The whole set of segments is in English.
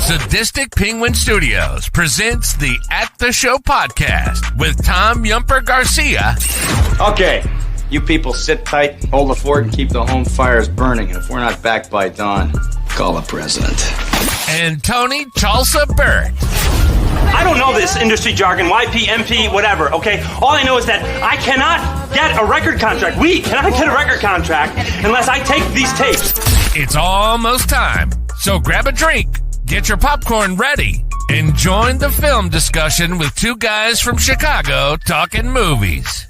Sadistic Penguin Studios presents the At the Show podcast with Tom Yumper Garcia. Okay, you people sit tight, hold the fort, and keep the home fires burning. And if we're not back by dawn, call the president. And Tony Tulsa Burt. I don't know this industry jargon, YP, MP, whatever, okay? All I know is that I cannot get a record contract. We cannot get a record contract unless I take these tapes. It's almost time, so grab a drink, get your popcorn ready, and join the film discussion with two guys from Chicago talking movies.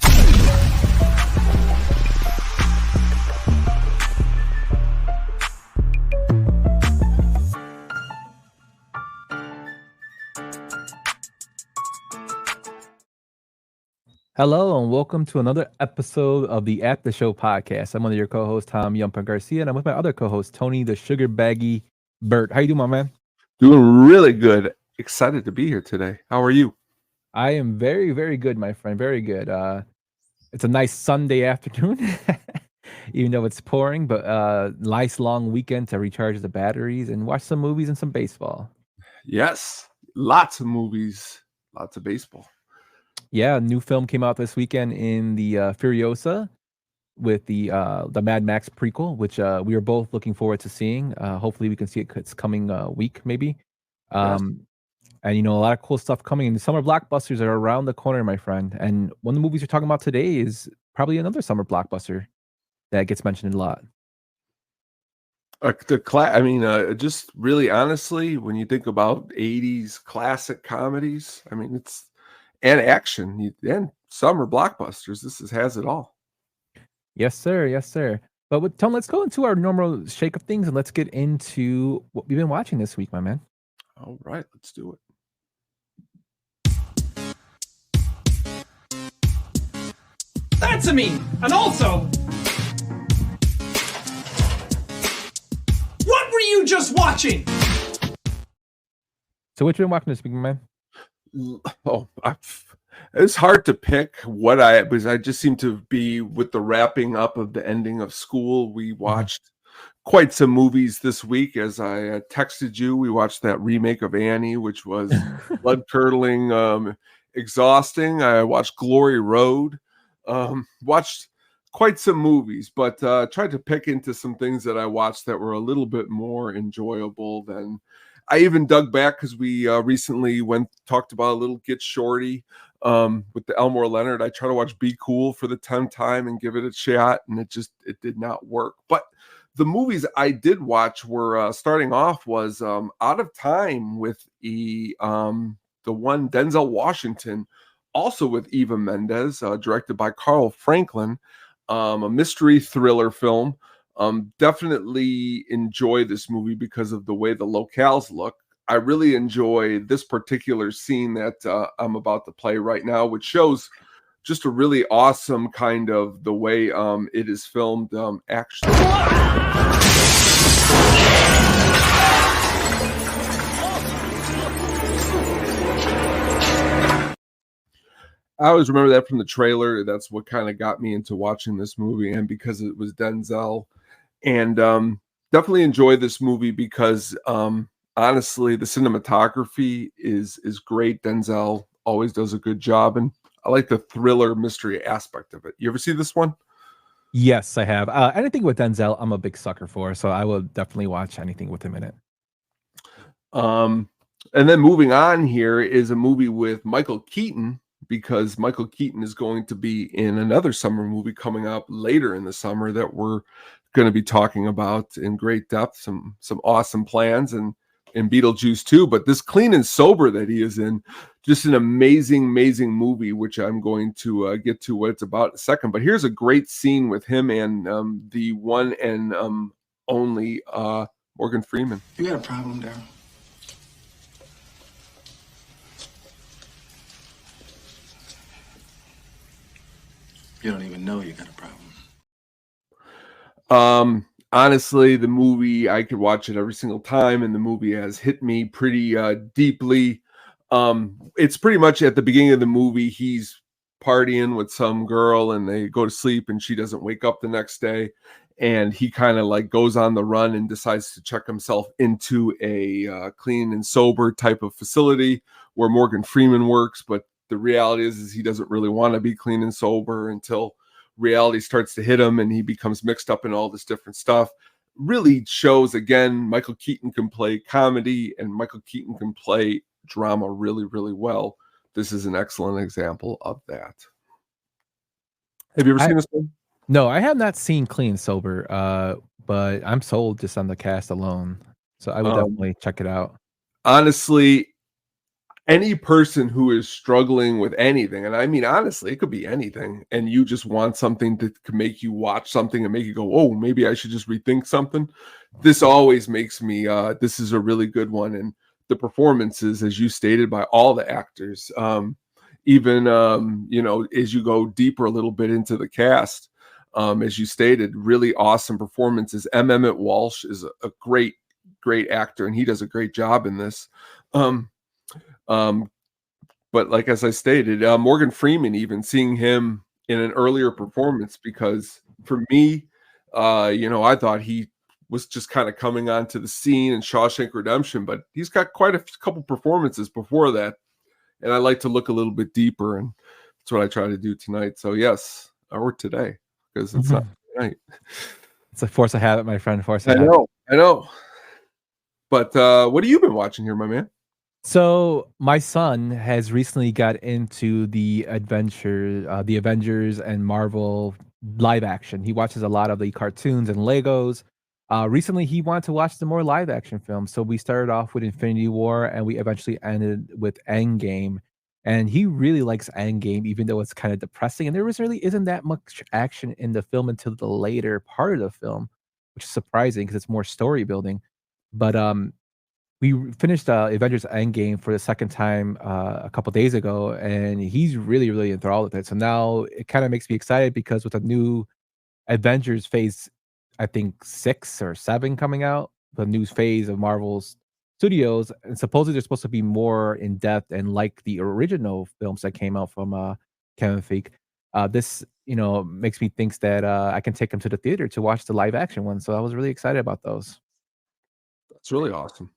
Hello and welcome to another episode of the At the Show podcast. I'm one of your co-hosts, Tom Yumper Garcia, and I'm with my other co-host, Tony the Sugar Baggy Burt. How you doing, my man? Doing really good. Excited to be here today. How are you? I am very, very good, my friend. Very good. It's a nice Sunday afternoon, even though it's pouring, but nice long weekend to recharge the batteries and watch some movies and some baseball. Yes, Lots of movies, lots of baseball. Yeah, a new film came out this weekend in the Furiosa with the Mad Max prequel, which we are both looking forward to seeing. Hopefully we can see it this coming week, maybe. Yes. And, you know, a lot of cool stuff coming. And the summer blockbusters are around the corner, my friend. And one of the movies we're talking about today is probably another summer blockbuster that gets mentioned a lot. Just really honestly, when you think about 80s classic comedies, I mean, and action and summer blockbusters, has it all. Yes, sir. Yes, sir. But Tom, let's go into our normal shake of things and let's get into what we've been watching this week, my man. All right, let's do it. That's a me. And also, what were you just watching? So what you been watching this week, my man? It's hard to pick what I just seem to be with the wrapping up of the ending of school. We watched quite some movies this week. As I texted you, we watched that remake of Annie, which was blood-curdling, exhausting. I watched Glory Road, watched quite some movies, but tried to pick into some things that I watched that were a little bit more enjoyable than. I even dug back because we recently talked about a little Get Shorty with the Elmore Leonard. I try to watch Be Cool for the 10th time and give it a shot, and it did not work. But the movies I did watch were starting off was Out of Time with the one Denzel Washington, also with Eva Mendes, directed by Carl Franklin, a mystery thriller film. Definitely enjoy this movie because of the way the locales look. I really enjoy this particular scene that I'm about to play right now, which shows just a really awesome kind of the way it is filmed. Actually, I always remember that from the trailer. That's what kind of got me into watching this movie, and because it was Denzel. And definitely enjoy this movie because honestly, the cinematography is great. Denzel always does a good job, and I like the thriller mystery aspect of it. You ever see this one? Yes, I have. Anything with Denzel, I'm a big sucker for, so I will definitely watch anything with him in it. And then moving on here is a movie with Michael Keaton, because Michael Keaton is going to be in another summer movie coming up later in the summer that we're going to be talking about in great depth. Some awesome plans and Beetlejuice too, but this Clean and Sober that he is in, just an amazing movie, which I'm going to get to what it's about in a second. But here's a great scene with him and the one and only Morgan Freeman. You got a problem, Daryl? You don't even know you got a problem. Honestly, the movie, I could watch it every single time, and the movie has hit me pretty deeply. It's pretty much at the beginning of the movie, he's partying with some girl and they go to sleep and she doesn't wake up the next day. and he kind of like goes on the run and decides to check himself into a clean and sober type of facility where Morgan Freeman works. But the reality is he doesn't really want to be clean and sober until reality starts to hit him and he becomes mixed up in all this different stuff. Really shows, again, Michael Keaton can play comedy and Michael Keaton can play drama really, really well. This is an excellent example of that. Have you ever seen this one? No, I have not seen Clean Sober, but I'm sold just on the cast alone. So I would definitely check it out. Honestly, any person who is struggling with anything, and I mean, honestly, it could be anything, and you just want something that can make you watch something and make you go, oh, maybe I should just rethink something. This always makes me, this is a really good one. And the performances, as you stated, by all the actors, even, you know, as you go deeper a little bit into the cast, as you stated, really awesome performances. Emmett Walsh is a great actor, and he does a great job in this. But like, as I stated, Morgan Freeman, even seeing him in an earlier performance, because for me, you know, I thought he was just kind of coming onto the scene in Shawshank Redemption, but he's got quite a couple performances before that. And I like to look a little bit deeper, and that's what I try to do tonight. So yes, or today, because it's not tonight. It's a force of habit, my friend. Force of habit. I know. But what have you been watching here, my man? So my son has recently got into the Avengers and Marvel live action. He watches a lot of the cartoons and Legos. Recently, he wanted to watch the more live action films. So we started off with Infinity War, and we eventually ended with Endgame. And he really likes Endgame, even though it's kind of depressing. And there really isn't that much action in the film until the later part of the film, which is surprising because it's more story building. But we finished Avengers Endgame for the second time a couple days ago, and he's really, really enthralled with it. So now it kind of makes me excited because with a new Avengers phase, I think 6 or 7 coming out, the new phase of Marvel's Studios, and supposedly they're supposed to be more in depth and like the original films that came out from Kevin Feige. This, you know, makes me think that I can take him to the theater to watch the live action one. So I was really excited about those. That's really awesome.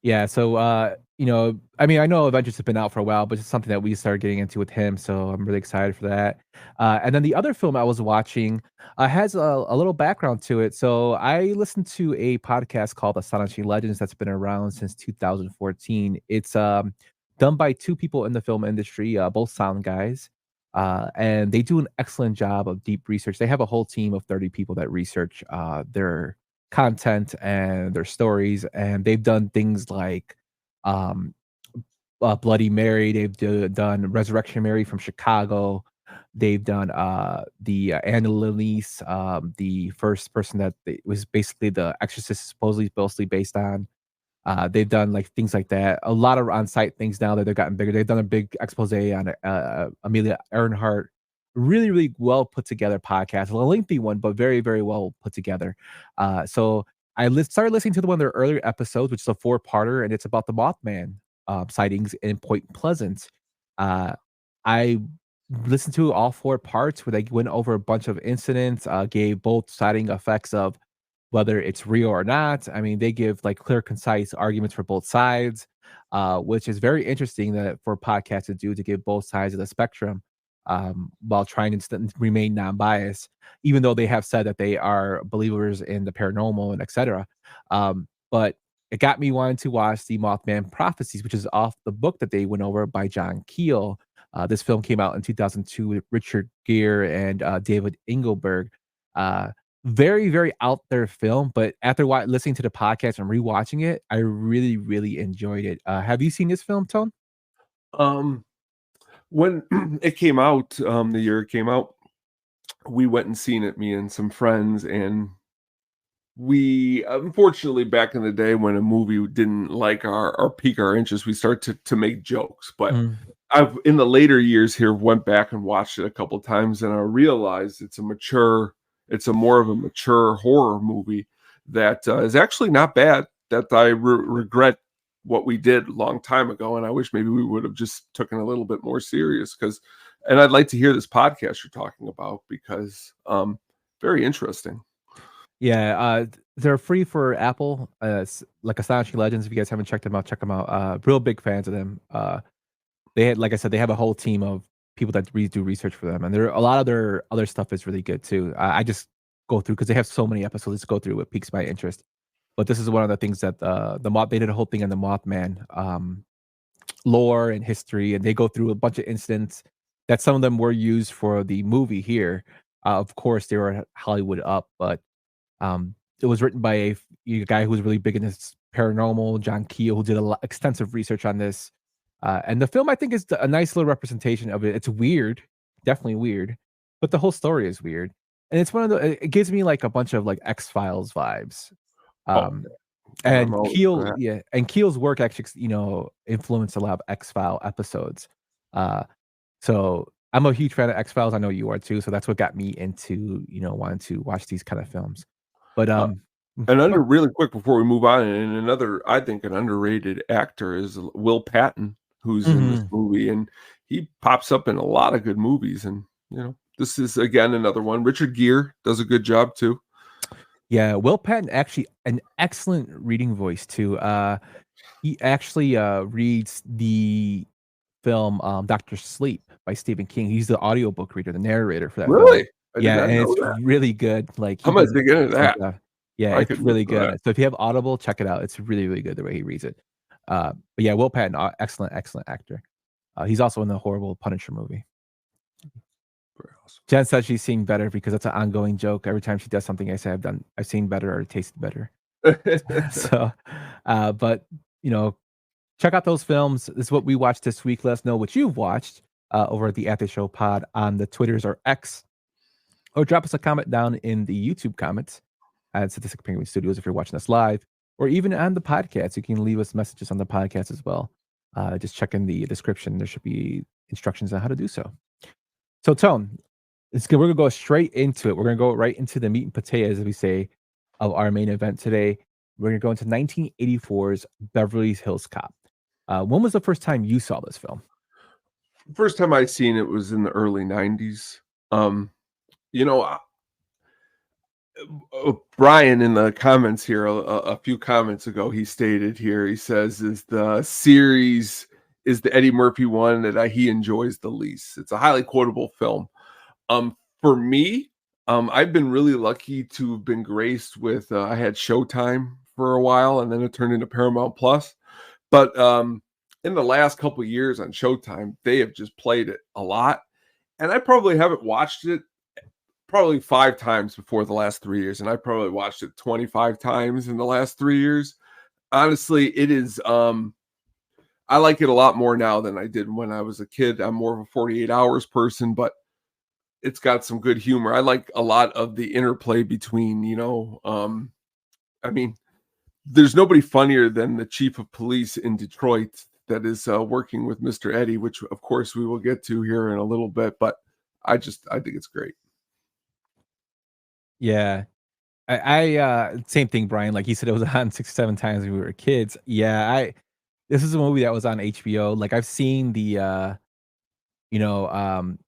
Yeah, so, you know, I mean, I know Avengers has been out for a while, but it's something that we started getting into with him, so I'm really excited for that. And then the other film I was watching has a little background to it. So I listened to a podcast called Astonishing Legends that's been around since 2014. It's done by two people in the film industry, both sound guys, and they do an excellent job of deep research. They have a whole team of 30 people that research their content and their stories, and they've done things like Bloody Mary. They've done Resurrection Mary from Chicago. They've done the Anna Lillis, the first person that was basically the Exorcist supposedly based on. They've done like things like that. A lot of on-site things now that they've gotten bigger. They've done a big expose on Amelia Earhart. Really, really well put together podcast. A lengthy one, but very, very well put together. So I started listening to one of their earlier episodes, which is a 4-parter, and it's about the Mothman sightings in Point Pleasant. I listened to all 4 parts where they went over a bunch of incidents, gave both sighting effects of whether it's real or not. I mean, they give like clear, concise arguments for both sides, which is very interesting that for podcasts to do, to give both sides of the spectrum. While trying to remain non-biased, even though they have said that they are believers in the paranormal and etc. But it got me wanting to watch the Mothman Prophecies, which is off the book that they went over by John Keel. This film came out in 2002 with Richard Gere and David Engelberg. Very, very out there film, but after listening to the podcast and rewatching it, I really, really enjoyed it. Have you seen this film, Tone? When it came out, the year it came out, we went and seen it, me and some friends, and we, unfortunately, back in the day when a movie didn't like our pique our interest, we start to make jokes. But I've, in the later years here, went back and watched it a couple times, and I realized it's a more of a mature horror movie that is actually not bad, that I regret what we did a long time ago, and I wish maybe we would have just taken a little bit more serious, and I'd like to hear this podcast you're talking about, because very interesting. Yeah, they're free for Apple. Like Astonishing Legends. If you guys haven't checked them out, check them out. Real big fans of them. They had, like I said, they have a whole team of people that do research for them, and a lot of their other stuff is really good too. I just go through because they have so many episodes. Just go through what piques my interest. But this is one of the things that the Moth they did a whole thing on the Mothman lore and history, and they go through a bunch of incidents that some of them were used for the movie here. Of course, they were Hollywood up, but it was written by a guy who was really big in this paranormal, John Keel, who did extensive research on this. And the film, I think, is a nice little representation of it. It's weird, definitely weird, but the whole story is weird. And it's one of the. It gives me like a bunch of like X-Files vibes. Um, and Keel, yeah, and Keel's work actually, influenced a lot of X-File episodes. So I'm a huge fan of X-Files. I know you are too. So that's what got me into, wanting to watch these kind of films. But really quick before we move on, and another, I think, an underrated actor is Will Patton, who's in this movie, and he pops up in a lot of good movies. And this is again another one. Richard Gere does a good job too. Yeah, Will Patton actually an excellent reading voice too. He actually reads the film Doctor Sleep by Stephen King. He's the audiobook reader, the narrator for that really film. Yeah, and it's really good. Like I'm gonna dig into that. Yeah, it's really good. So if you have Audible, check it out. It's really, really good the way he reads it. But yeah, Will Patton, excellent actor. He's also in the horrible Punisher movie. Awesome. Jen says she's seeing better because that's an ongoing joke. Every time she does something, I say I've seen better or tasted better. So, but check out those films. This is what we watched this week. Let us know what you've watched over at the After Show Pod on the Twitters or X, or drop us a comment down in the YouTube comments at Statistic Penguin Studios if you're watching us live, or even on the podcast. You can leave us messages on the podcast as well. Just check in the description. There should be instructions on how to do so. So, Tone, we're going to go straight into it. We're going to go right into the meat and potatoes, as we say, of our main event today. We're going to go into 1984's Beverly Hills Cop. When was the first time you saw this film? First time I seen it was in the early 90s. Brian in the comments here a few comments ago, he stated here, he says, is the series is the Eddie Murphy one that he enjoys the least. It's a highly quotable film. For me, I've been really lucky to have been graced with, I had Showtime for a while, and then it turned into Paramount Plus. But in the last couple of years on Showtime, they have just played it a lot. And I probably haven't watched it probably 5 times before the last 3 years. And I probably watched it 25 times in the last 3 years. Honestly, it is, I like it a lot more now than I did when I was a kid. I'm more of a 48 hours person, but it's got some good humor. I like a lot of the interplay between, there's nobody funnier than the chief of police in Detroit that is working with Mr. Eddie, which of course we will get to here in a little bit, but I think it's great. Yeah. I same thing, Brian. Like you said, it was on 6 or 7 times when we were kids. Yeah, this is a movie that was on HBO. Like I've seen the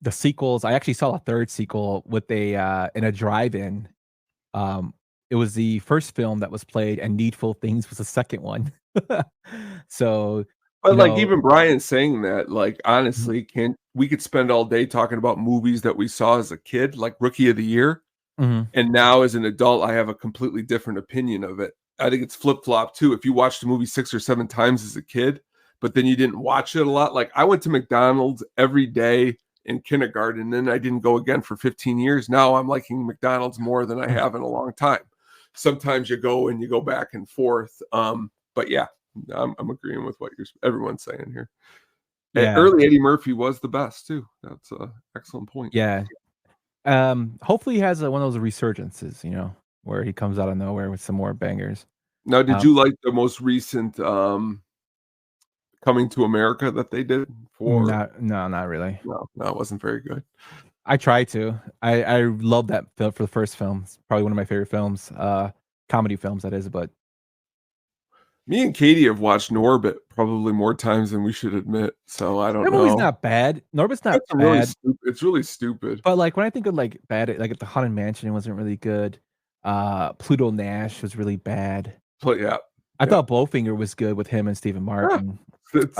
sequels. I actually saw a third sequel with in a drive-in. It was the first film that was played, and Needful Things was the second one. So, but even Brian saying that, like, honestly, we could spend all day talking about movies that we saw as a kid, like Rookie of the Year. And now as an adult, I have a completely different opinion of it. I think it's flip-flop too. If you watched the movie 6 or 7 times as a kid, but then you didn't watch it a lot. Like I went to McDonald's every day in kindergarten, and then I didn't go again for 15 years. Now I'm liking McDonald's more than I have in a long time. Sometimes you go back and forth. But yeah, I'm agreeing with what everyone's saying here. Yeah. And early Eddie Murphy was the best too. That's an excellent point. Yeah. Hopefully he has one of those resurgences, where he comes out of nowhere with some more bangers. Now, did you like the most recent Coming to America that they did? No, not really. No, it wasn't very good. I tried to. I love that film for the first film. It's probably one of my favorite films, comedy films that is. But me and Katie have watched Norbit probably more times than we should admit. So I don't know. That movie's not bad. Norbit's not bad. It's really stupid. But like when I think of like bad, like at the Haunted Mansion, it wasn't really good. Pluto Nash was really bad. But yeah, I thought Bowfinger was good with him and Stephen Martin. it's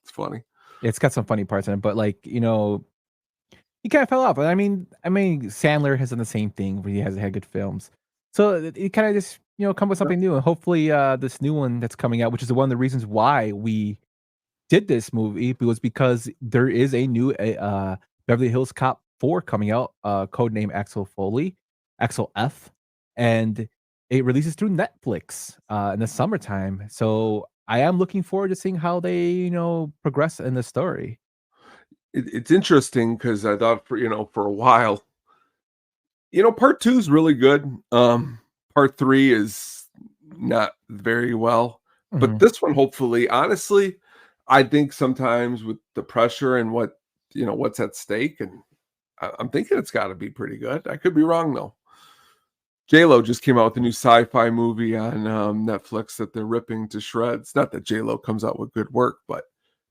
funny. It's got some funny parts in it, but like, you know, he kind of fell off. I mean, Sandler has done the same thing where he has had good films. So it kind of just, you know, come with something new, and hopefully this new one that's coming out, which is one of the reasons why we did this movie, was because there is a new Beverly Hills Cop 4 coming out, codename Axel F, and it releases through Netflix in the summertime. So I am looking forward to seeing how they, you know, progress in the story. It's interesting because I thought for a while, part 2 is really good. Part 3 is not very well, but this one, hopefully, honestly, I think sometimes with the pressure and what's at stake, and I'm thinking it's got to be pretty good. I could be wrong though. J-Lo just came out with a new sci-fi movie on Netflix that they're ripping to shreds. Not that J-Lo comes out with good work, but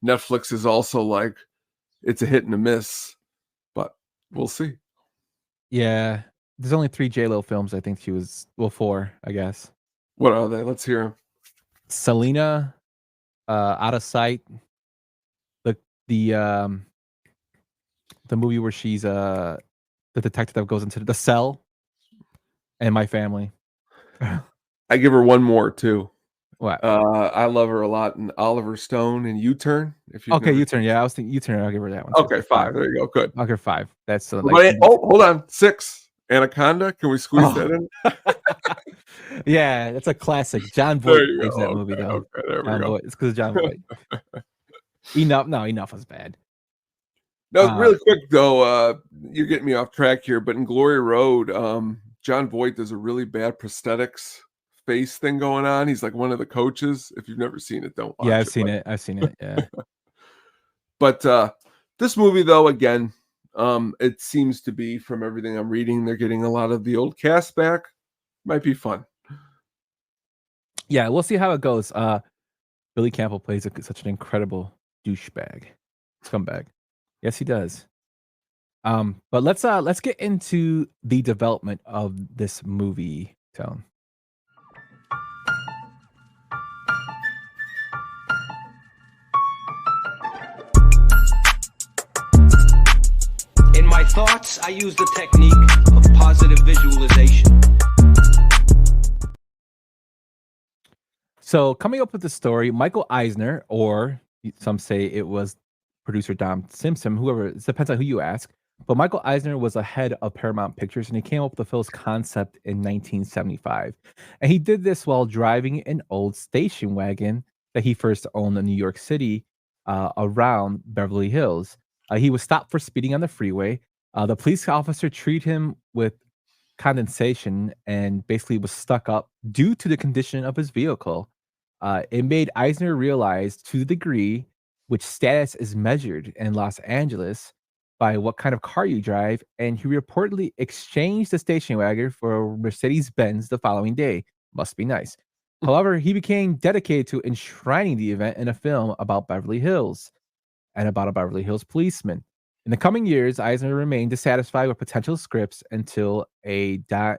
Netflix is also like, it's a hit and a miss, but we'll see. Yeah, there's only 3 J-Lo films. I think 4, I guess. What are they? Let's hear them. Selena, Out of Sight, the movie where she's the detective that goes into the cell, and My Family. I give her one more too. What? I love her a lot in Oliver Stone and U-Turn. U-Turn. Yeah, I was thinking U-Turn. I'll give her that one. Okay, 5. There you go. Good. I'll give her 5. That's hold on. 6. Anaconda. Can we squeeze that in? Yeah, that's a classic. John Voight plays that movie though. Okay, there we go. It's because of John Voight. Enough was bad. No, really quick though. You're getting me off track here, but in Glory Road, John Voight does a really bad prosthetics face thing going on. He's like one of the coaches. If you've never seen it, don't watch it. Yeah, I've seen it. Yeah. But this movie though, again, it seems to be, from everything I'm reading, they're getting a lot of the old cast back. Might be fun. Yeah, we'll see how it goes. Billy Campbell plays such an incredible douchebag. Scumbag. Yes, he does. But let's get into the development of this movie, Tone. In my thoughts, I use the technique of positive visualization. So, coming up with the story, Michael Eisner, or some say it was producer Don Simpson, whoever, it depends on who you ask. But Michael Eisner was a head of Paramount Pictures, and he came up with the film's concept in 1975. And he did this while driving an old station wagon that he first owned in New York City around Beverly Hills. He was stopped for speeding on the freeway. The police officer treated him with condensation and basically was stuck up due to the condition of his vehicle. It made Eisner realize to the degree which status is measured in Los Angeles by what kind of car you drive, and he reportedly exchanged the station wagon for a Mercedes-Benz the following day. Must be nice. However, he became dedicated to enshrining the event in a film about Beverly Hills and about a Beverly Hills policeman. In the coming years, Eisner remained dissatisfied with potential scripts until a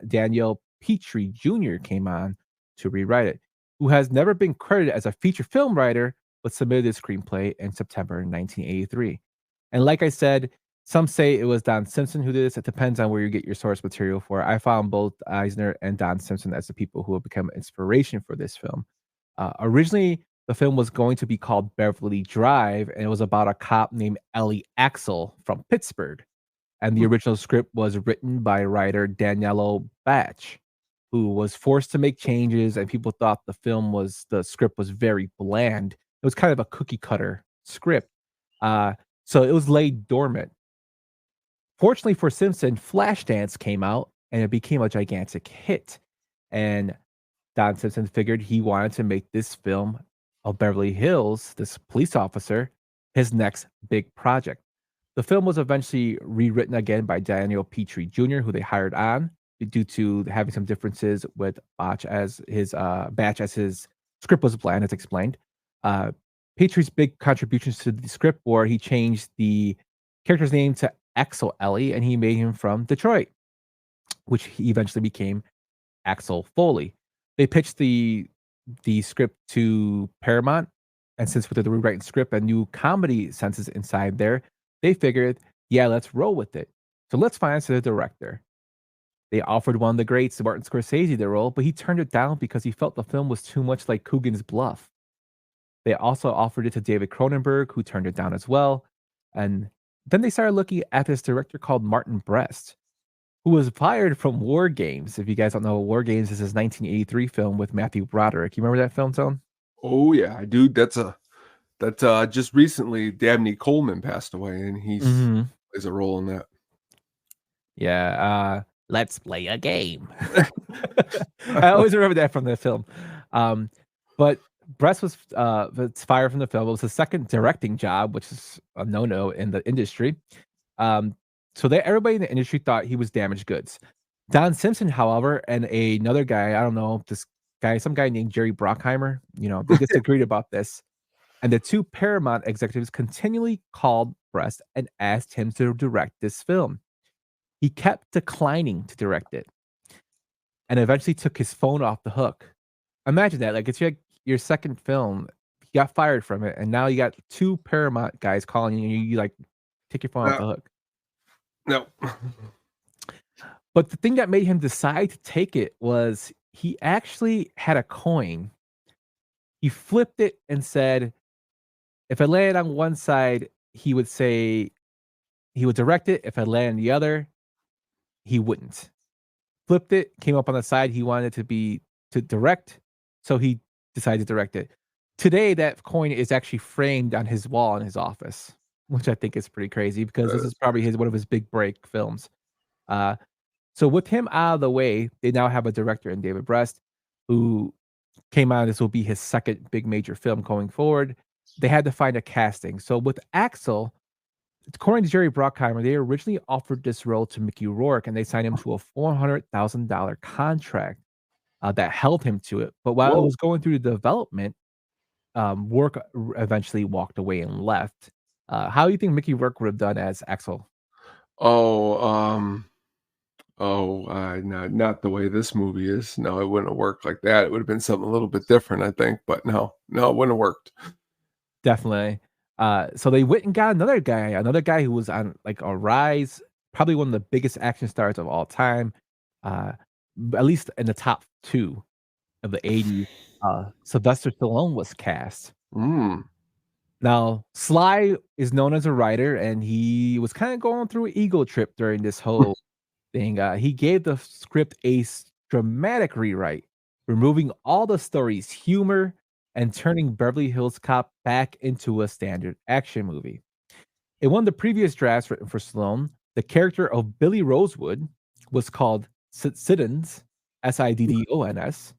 Daniel Petrie Jr. came on to rewrite it, who has never been credited as a feature film writer, but submitted his screenplay in September 1983. And like I said, some say it was Don Simpson who did this. It depends on where you get your source material for. I found both Eisner and Don Simpson as the people who have become inspiration for this film. Originally, the film was going to be called Beverly Drive, and it was about a cop named Ellie Axel from Pittsburgh. And the original script was written by writer Daniello Batch, who was forced to make changes, and people thought the script was very bland. It was kind of a cookie cutter script. So it was laid dormant. Fortunately for Simpson, Flashdance came out and it became a gigantic hit. And Don Simpson figured he wanted to make this film of Beverly Hills, this police officer, his next big project. The film was eventually rewritten again by Daniel Petrie Jr., who they hired on due to having some differences with Batch as his script was bland, as explained. Petrie's big contributions to the script were he changed the character's name to Axel Ellie, and he made him from Detroit, which he eventually became Axel Foley. They pitched the script to Paramount, and since with the rewriting script and new comedy senses inside there, they figured, yeah, let's roll with it. So let's find the director. They offered one of the greats, Martin Scorsese, the role, but he turned it down because he felt the film was too much like Coogan's Bluff. They also offered it to David Cronenberg, who turned it down as well. And then they started looking at this director called Martin Brest, who was fired from War Games. If you guys don't know, War Games is his 1983 film with Matthew Broderick. You remember that film, Tone? Oh yeah, dude. That's just recently Dabney Coleman passed away, and he's plays a role in that. Yeah. Let's play a game. I always remember that from the film. But Brest was fired from the film. It was his second directing job, which is a no-no in the industry. So everybody in the industry thought he was damaged goods. Don Simpson, however, and another guy, I don't know, some guy named Jerry Bruckheimer, they disagreed about this. And the two Paramount executives continually called Brest and asked him to direct this film. He kept declining to direct it and eventually took his phone off the hook. Imagine that. Like, it's your second film. You got fired from it, and now you got two Paramount guys calling you, and you like, take your phone off the hook. No. But the thing that made him decide to take it was he actually had a coin. He flipped it and said, if I landed on one side, he would say he would direct it. If I landed on the other, he wouldn't. Flipped it, came up on the side he wanted to direct, so he decided to direct it. Today, that coin is actually framed on his wall in his office, which I think is pretty crazy because this is probably one of his big break films. So with him out of the way, they now have a director in David Brest, who came out. This will be his second big major film going forward. They had to find a casting. So with Axel, according to Jerry Bruckheimer, they originally offered this role to Mickey Rourke, and they signed him to a $400,000 contract that held him to it. But while it was going through the development, Rourke eventually walked away and left. How do you think Mickey Rourke would have done as Axel? Not the way this movie is. No, it wouldn't have worked like that. It would have been something a little bit different, I think. But no, it wouldn't have worked. Definitely. So they went and got another guy who was on like a rise, probably one of the biggest action stars of all time, at least in the top 2 of the 80s. Sylvester Stallone was cast. Now, Sly is known as a writer, and he was kind of going through an ego trip during this whole thing. He gave the script a dramatic rewrite, removing all the story's humor and turning Beverly Hills Cop back into a standard action movie. In one of the previous drafts written for Stallone, the character of Billy Rosewood was called Siddons, Siddons,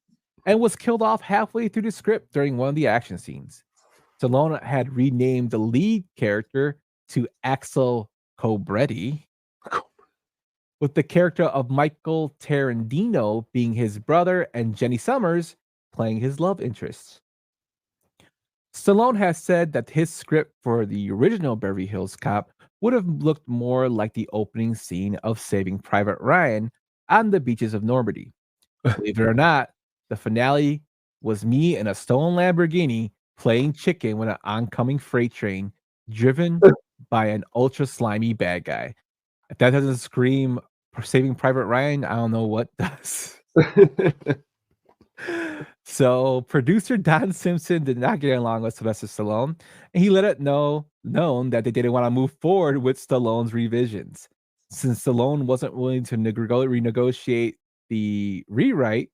and was killed off halfway through the script during one of the action scenes. Stallone had renamed the lead character to Axel Cobretti, with the character of Michael Tarantino being his brother and Jenny Summers playing his love interests. Stallone has said that his script for the original Beverly Hills Cop would have looked more like the opening scene of Saving Private Ryan on the beaches of Normandy. Believe it or not, the finale was me in a stolen Lamborghini playing chicken with an oncoming freight train driven by an ultra slimy bad guy. If that doesn't scream Saving Private Ryan, I don't know what does. So producer Don Simpson did not get along with Sylvester Stallone, and he let it known that they didn't want to move forward with Stallone's revisions. Since Stallone wasn't willing to renegotiate the rewrite,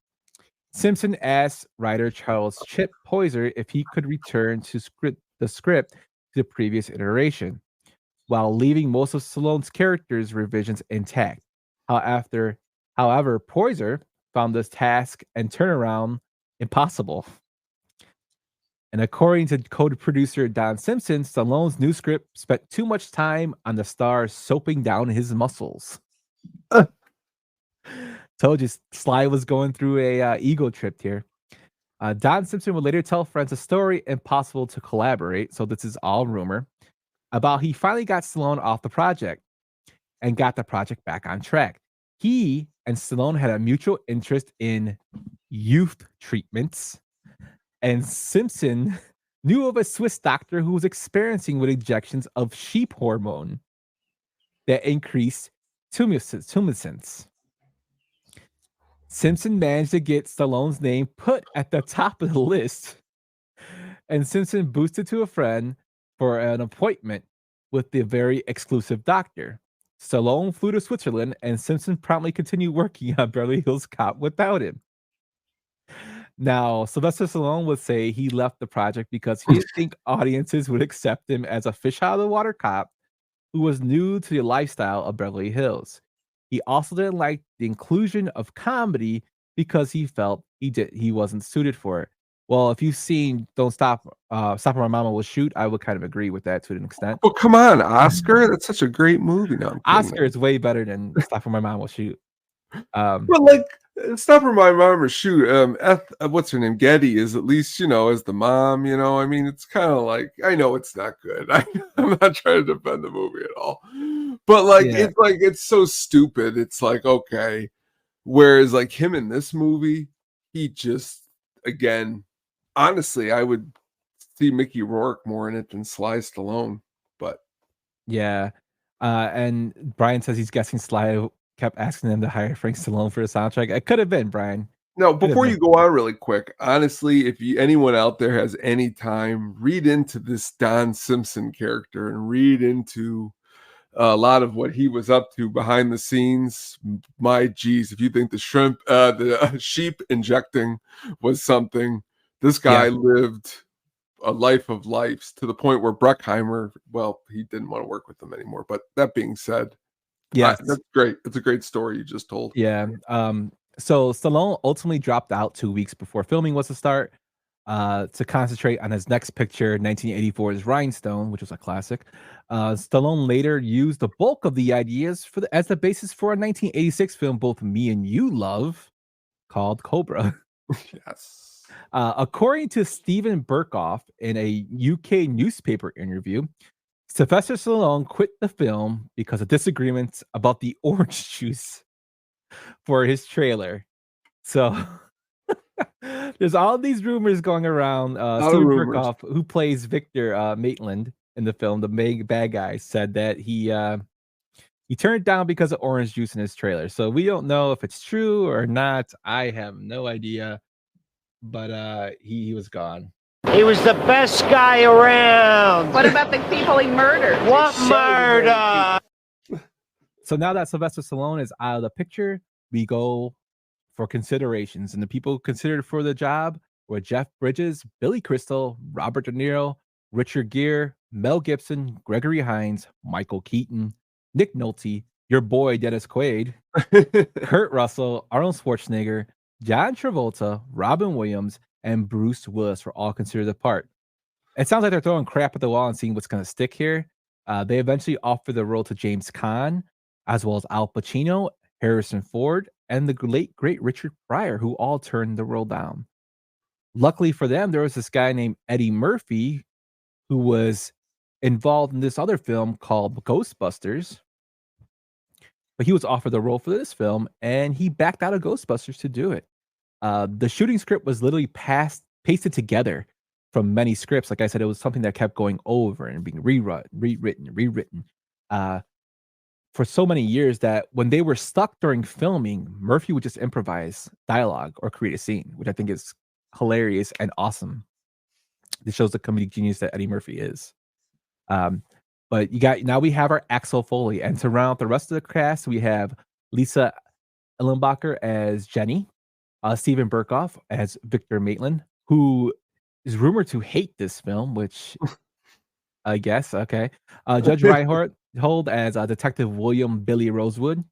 Simpson asked writer Charles Chip Poyser if he could return to the script to the previous iteration, while leaving most of Stallone's characters' revisions intact. However, Poyser found this task and turnaround impossible. And according to co-producer Don Simpson, Stallone's new script spent too much time on the star soaping down his muscles. Told you Sly was going through a ego trip here. Don Simpson would later tell friends a story impossible to collaborate, so this is all rumor, about he finally got Stallone off the project and got the project back on track. He and Stallone had a mutual interest in youth treatments, and Simpson knew of a Swiss doctor who was experimenting with injections of sheep hormone that increased tumescence. Simpson managed to get Stallone's name put at the top of the list, and Simpson boosted to a friend for an appointment with the very exclusive doctor. Stallone flew to Switzerland, and Simpson promptly continued working on Beverly Hills Cop without him. Now, Sylvester Stallone would say he left the project because he didn't think audiences would accept him as a fish out of the water cop who was new to the lifestyle of Beverly Hills. He also didn't like the inclusion of comedy because he felt he wasn't suited for it. Well, if you've seen Don't Stop, Stop or My Mama Will Shoot, I would kind of agree with that to an extent. Well, come on, Oscar. That's such a great movie. No, Oscar is way better than Stop or My Mama Will Shoot. Well, like Stop or My Mama Will Shoot. What's her name? Getty is at least, as the mom. I mean, it's kind of like, I know it's not good. I'm not trying to defend the movie at all, but it's so stupid. It's like, okay. Whereas like him in this movie, he just, again, honestly, I would see Mickey Rourke more in it than Sly Stallone. But yeah, and Brian says he's guessing Sly kept asking them to hire Frank Stallone for the soundtrack. It could have been, Brian. No, before you go on really quick, honestly, if anyone out there has any time, read into this Don Simpson character and read into a lot of what he was up to behind the scenes. My geez, if you think the sheep injecting was something, this guy lived a life of lives to the point where Bruckheimer, well, he didn't want to work with them anymore. But that being said, yeah, that's great. It's a great story you just told. Yeah. So Stallone ultimately dropped out 2 weeks before filming was to start to concentrate on his next picture, 1984's Rhinestone, which was a classic. Stallone later used the bulk of the ideas as the basis for a 1986 film both me and you love called Cobra. Yes. According to Stephen Burkoff in a UK newspaper interview, Sylvester Stallone quit the film because of disagreements about the orange juice for his trailer. So there's all these rumors going around. Stephen Burkoff, who plays Victor Maitland in the film, the bad guy, said that he turned it down because of orange juice in his trailer. So we don't know if it's true or not. I have no idea. But he was gone. He was the best guy around. What about the people he murdered? What murder? So now that Sylvester Stallone is out of the picture, we go for considerations. And the people considered for the job were Jeff Bridges, Billy Crystal, Robert De Niro, Richard Gere, Mel Gibson, Gregory Hines, Michael Keaton, Nick Nolte, your boy Dennis Quaid, Kurt Russell, Arnold Schwarzenegger, John Travolta, Robin Williams, and Bruce Willis were all considered the part. It sounds like they're throwing crap at the wall and seeing what's going to stick here. They eventually offered the role to James Caan, as well as Al Pacino, Harrison Ford, and the late, great Richard Pryor, who all turned the role down. Luckily for them, there was this guy named Eddie Murphy who was involved in this other film called Ghostbusters. But he was offered the role for this film, and he backed out of Ghostbusters to do it. The shooting script was literally pasted together from many scripts. Like I said, it was something that kept going over and being rewritten for so many years that when they were stuck during filming, Murphy would just improvise dialogue or create a scene, which I think is hilarious and awesome. This shows the comedic genius that Eddie Murphy is. But now we have our Axel Foley, and to round out the rest of the cast, we have Lisa Ellenbacher as Jenny, Stephen Burkoff as Victor Maitland, who is rumored to hate this film, which I guess, okay. Judge Reinhardt as Detective William Billy Rosewood.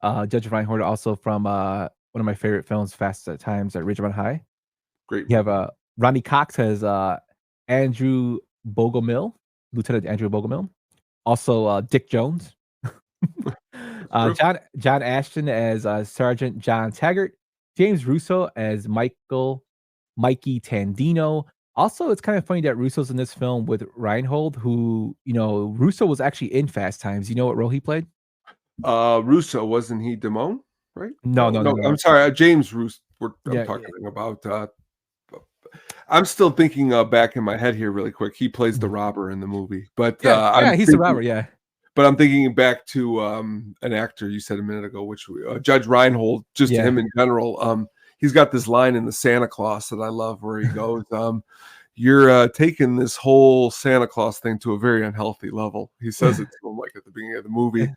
Judge Reinhardt also from one of my favorite films, Fast Times at Ridgemont High. Great. You have Ronnie Cox as Andrew Bogomil, Lieutenant Andrew Bogomil. Also, Dick Jones. John Ashton as Sergeant John Taggart. James Russo as Mikey Tandino. Also, it's kind of funny that Russo's in this film with Reinhold, who, Russo was actually in Fast Times. You know what role he played? Russo, wasn't he Damone? right? No. I'm sorry, James Roos. I'm Yeah, talking about. I'm still thinking back in my head here, really quick. He plays the robber in the movie, but he's the robber. Yeah. But I'm thinking back to an actor you said a minute ago, which Judge Reinhold, just him in general. He's got this line in the Santa Claus that I love where he goes, you're taking this whole Santa Claus thing to a very unhealthy level. He says it to him like at the beginning of the movie.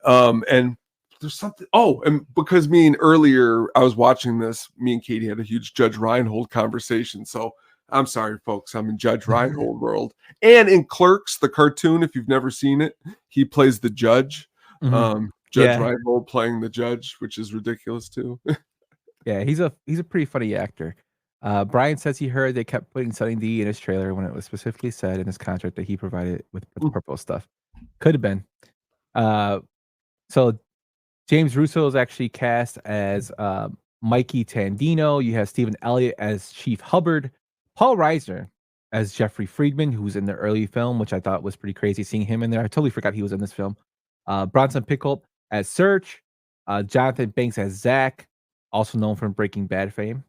And there's something. Oh, and because earlier I was watching this, me and Katie had a huge Judge Reinhold conversation. So I'm sorry, folks. I'm in Judge Reinhold world. And in Clerks, the cartoon, if you've never seen it, he plays the judge. Judge Reinhold playing the judge, which is ridiculous too. Yeah, he's a pretty funny actor. Brian says he heard they kept putting Sunny D in his trailer when it was specifically said in his contract that he provided with purple stuff. Could have been. So James Russo is actually cast as Mikey Tandino. You have Stephen Elliott as Chief Hubbard. Paul Reiser as Jeffrey Friedman, who's in the early film, which I thought was pretty crazy seeing him in there. I totally forgot he was in this film. Bronson Pinchot as Search. Jonathan Banks as Zach, also known from Breaking Bad fame.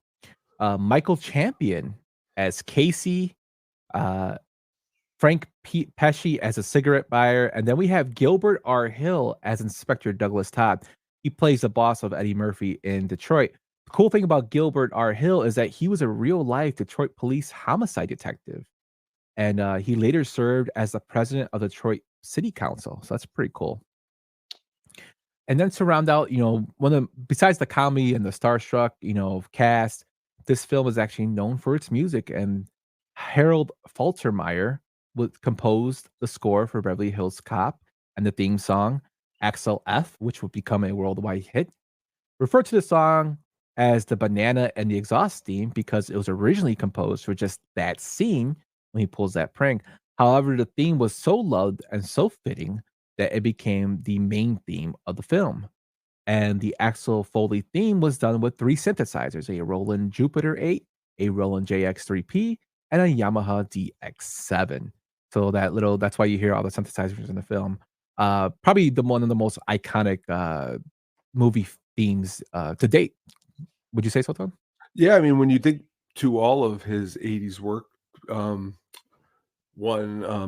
Michael Champion as Casey. Frank Pesci as a cigarette buyer. And then we have Gilbert R. Hill as Inspector Douglas Todd. He plays the boss of Eddie Murphy in Detroit. The cool thing about Gilbert R. Hill is that he was a real-life Detroit police homicide detective. And he later served as the president of Detroit City Council. So that's pretty cool. And then to round out, besides the comedy and the starstruck, cast, this film is actually known for its music. And Harold Faltermeyer composed the score for Beverly Hills Cop and the theme song, Axel F., which would become a worldwide hit. Referred to the song as the banana and the exhaust theme because it was originally composed for just that scene when he pulls that prank. However, the theme was so loved and so fitting that it became the main theme of the film. And the Axel Foley theme was done with 3 synthesizers, a Roland Jupiter 8, a Roland JX3P, and a Yamaha DX7. So that's why you hear all the synthesizers in the film. Probably one of the most iconic movie themes to date. Would you say so, Tom? Yeah, I mean, when you think to all of his 80s work,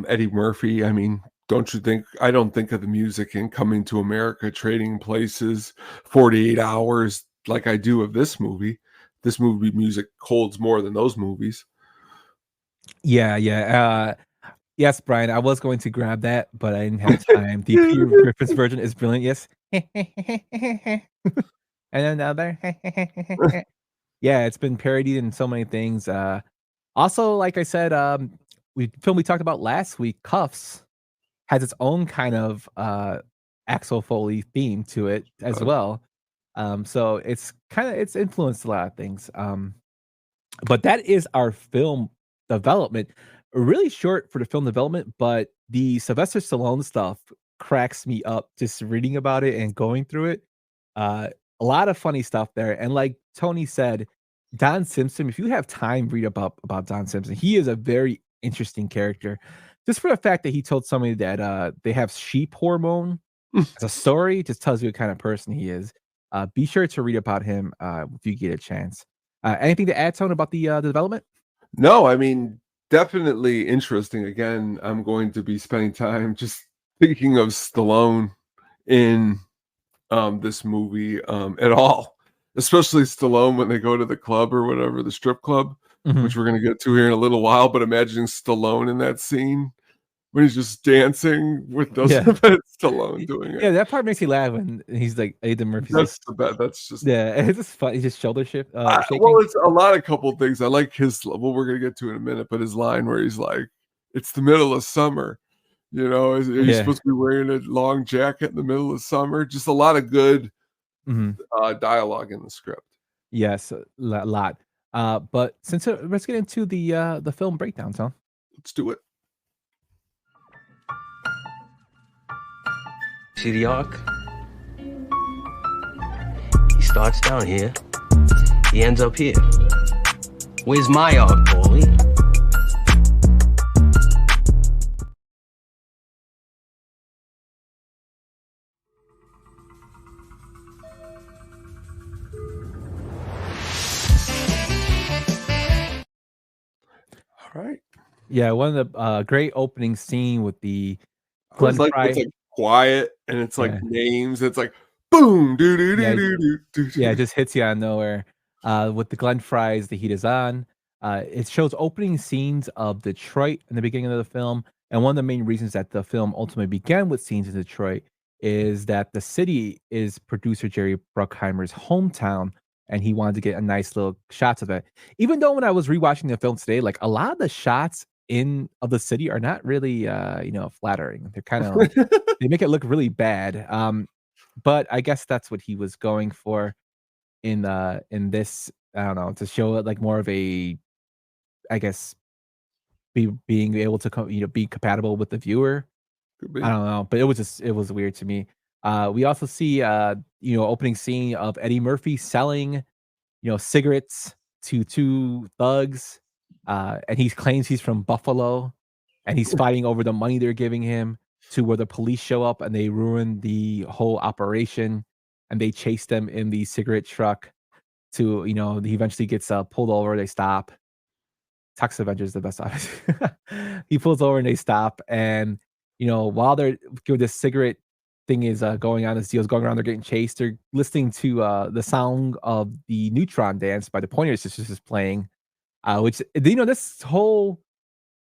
Eddie Murphy, I mean, I don't think of the music in Coming to America, Trading Places, 48 Hours, like I do of this movie. This movie music holds more than those movies. Yeah. Yes, Brian, I was going to grab that, but I didn't have time. The Peter Griffiths version is brilliant, yes. And another. Yeah, it's been parodied in so many things. Also, like I said, film we talked about last week, Cuffs, has its own kind of Axel Foley theme to it as well. So it's influenced a lot of things. But that is our film development. Really short for the film development, but the Sylvester Stallone stuff cracks me up just reading about it and going through it. A lot of funny stuff there. And like Tony said, Don Simpson, if you have time, read about Don Simpson. He is a very interesting character. Just for the fact that he told somebody that they have sheep hormone as a story, just tells you what kind of person he is. Be sure to read about him if you get a chance. Anything to add, Tony, about the development? No, I mean, definitely interesting. Again, I'm going to be spending time just thinking of Stallone in this movie at all, especially Stallone when they go to the club or whatever, the strip club, which we're going to get to here in a little while. But imagining Stallone in that scene when he's just dancing with those Stallone doing it. Yeah, that part makes me laugh when he's like Eddie Murphy's. That's the best. That's just it's just fun. He's just shoulder shift. well, it's a lot of couple things. I like his. Well, we're gonna get to in a minute, but his line where he's like, "It's the middle of summer." Are you supposed to be wearing a long jacket in the middle of summer? Just a lot of good dialogue in the script. Yes, a lot. But let's get into the film breakdown, Tom. Let's do it. See the arc? He starts down here. He ends up here. Where's my arc, Paulie? Yeah, one of the great opening scene with the I was Glenn like, Fry. it's like quiet and it's like Yeah. names. It's like boom, do do Yeah, do do do. yeah, it just hits you out of nowhere. With the Glenn Fry's The Heat Is On. It shows opening scenes of Detroit in the beginning of the film, and one of the main reasons that the film ultimately began with scenes in Detroit is that the city is producer Jerry Bruckheimer's hometown, and he wanted to get a nice little shots of it. Even though when I was rewatching the film today, like a lot of the shots of the city are not really flattering. They're kind of like they make it look really bad. But I guess that's what he was going for in this, I don't know, to show it like more of a, I guess, being able to be compatible with the viewer. Could be. I don't know, but it was weird to me. We also see opening scene of Eddie Murphy selling cigarettes to two thugs, and he claims he's from Buffalo, and he's fighting over the money they're giving him, to where the police show up and they ruin the whole operation, and they chase them in the cigarette truck to, he eventually gets pulled over. They stop. Tax Avenger is the best obviously. He pulls over and they stop, and while this cigarette thing is going on, this deal's going around, they're getting chased. They're listening to the song of the Neutron Dance by the Pointer Sisters is playing, which this whole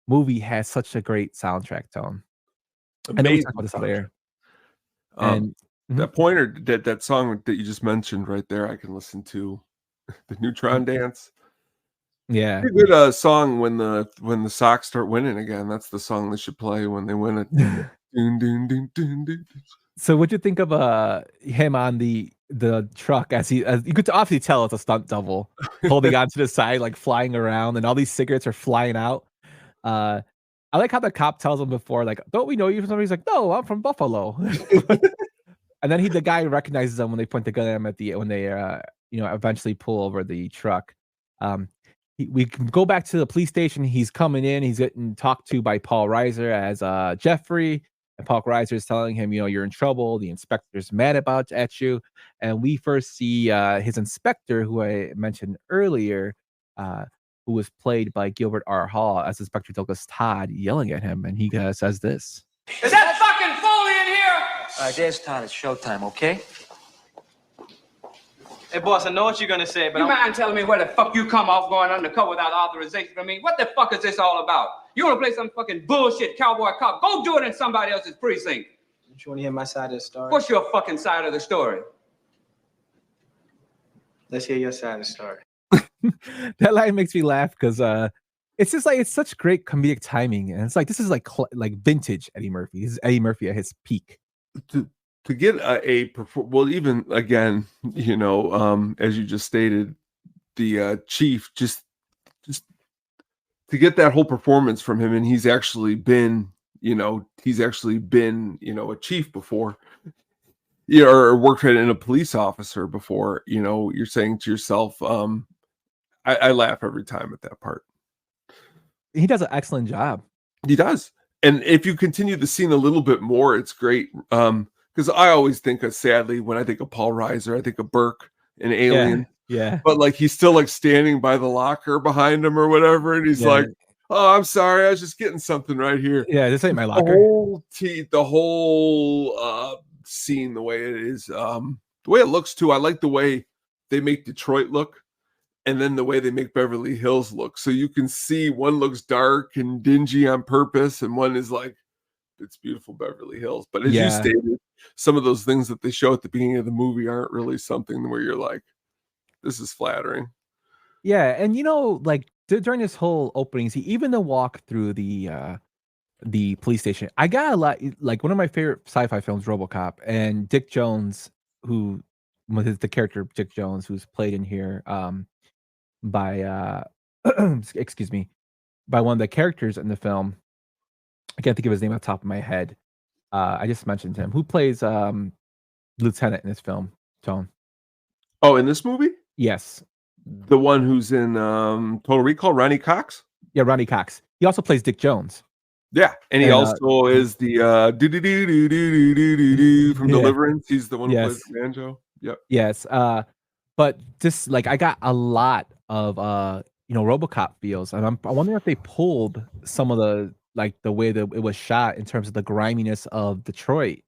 movie has such a great soundtrack tone. I know we talked about this out there. And that Pointer, that song that you just mentioned right there, I can listen to. The Neutron Dance. Yeah. Pretty good song when the Sox start winning again. That's the song they should play when they win it. Dun, dun, dun, dun, dun. So what'd you think of him on the truck as you could obviously tell it's a stunt double holding on to the side, like flying around, and all these cigarettes are flying out. I like how the cop tells him before, like, "Don't we know you from somewhere?" He's like, "No, I'm from Buffalo." And then the guy recognizes them when they point the gun at him when they eventually pull over the truck. We can go back to the police station. He's coming in. He's getting talked to by Paul Reiser as Jeffrey. And Paul Reiser is telling him, you're in trouble. The inspector's mad at you. And we first see his inspector, who I mentioned earlier, who was played by Gilbert R. Hall as Inspector Douglas Todd, yelling at him. And he says this. Is that fucking Foley in here? There's Todd. It's showtime, okay? Hey, boss, I know what you're gonna say, but You mind telling me where the fuck you come off going undercover without authorization from me? What the fuck is this all about? You wanna play some fucking bullshit cowboy cop? Go do it in somebody else's precinct. Don't you wanna hear my side of the story? What's your fucking side of the story? Let's hear your side of the story. That line makes me laugh because it's just like it's such great comedic timing, and it's like this is like vintage Eddie Murphy. This is Eddie Murphy at his peak. To get even again, as you just stated, the chief just to get that whole performance from him, and he's actually been a chief before, or worked in a police officer before. You're saying to yourself, I laugh every time at that part. He does an excellent job. He does, and if you continue the scene a little bit more, it's great. Because I always think of, sadly, when I think of Paul Reiser, I think of Burke and Alien. Yeah. But like he's still like standing by the locker behind him or whatever, and he's like, "Oh, I'm sorry, I was just getting something right here." Yeah, this ain't my locker. The whole scene, the way it is, the way it looks too. I like the way they make Detroit look, and then the way they make Beverly Hills look. So you can see one looks dark and dingy on purpose, and one is like, it's beautiful Beverly Hills. But as you stated, some of those things that they show at the beginning of the movie aren't really something where you're like, this is flattering. Yeah, and like during this whole opening, see, even the walk through the police station, I got a lot. Like one of my favorite sci-fi films, RoboCop, and Dick Jones, who was the character Dick Jones, who's played in here by excuse me, by one of the characters in the film. I can't think of his name off the top of my head. I just mentioned him. Who plays Lieutenant in this film, Tone? Oh, in this movie? Yes. The one who's in Total Recall, Ronnie Cox? Yeah, Ronnie Cox. He also plays Dick Jones. Yeah, and he also is the do from Deliverance. He's the one who plays the banjo. Yep. Yes. But just like I got a lot of RoboCop feels, and I wonder if they pulled some of the way that it was shot in terms of the griminess of Detroit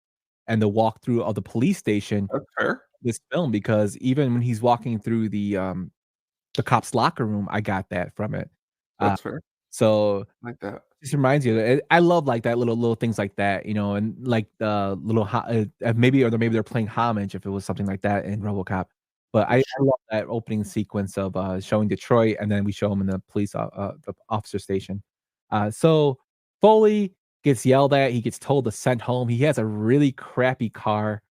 and the walkthrough of the police station That's fair. this film, because even when he's walking through the cop's locker room, I got that from it. Uh, That's fair. so Like that. just reminds you that I love like that little things like that, and like the little maybe they're playing homage if it was something like that in RoboCop. But I love that opening sequence of showing Detroit, and then we show him in the the officer station. So Foley gets yelled at. He gets told to send home. He has a really crappy car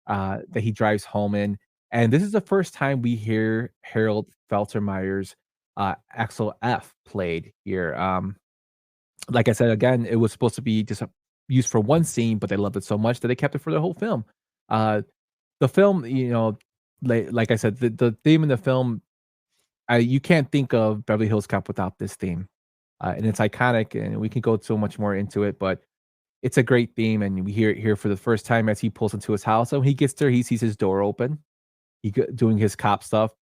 that he drives home in, and this is the first time we hear Harold Faltermeyer's Axel F played here. Like I said, again, it was supposed to be just used for one scene, but they loved it so much that they kept it for the whole film. Uh, the film, like I said, the theme in the film, you can't think of Beverly Hills Cop without this theme, and it's iconic. And we can go so much more into it, but it's a great theme, and we hear it here for the first time as he pulls into his house. And when he gets there, he sees his door open. Doing his cop stuff,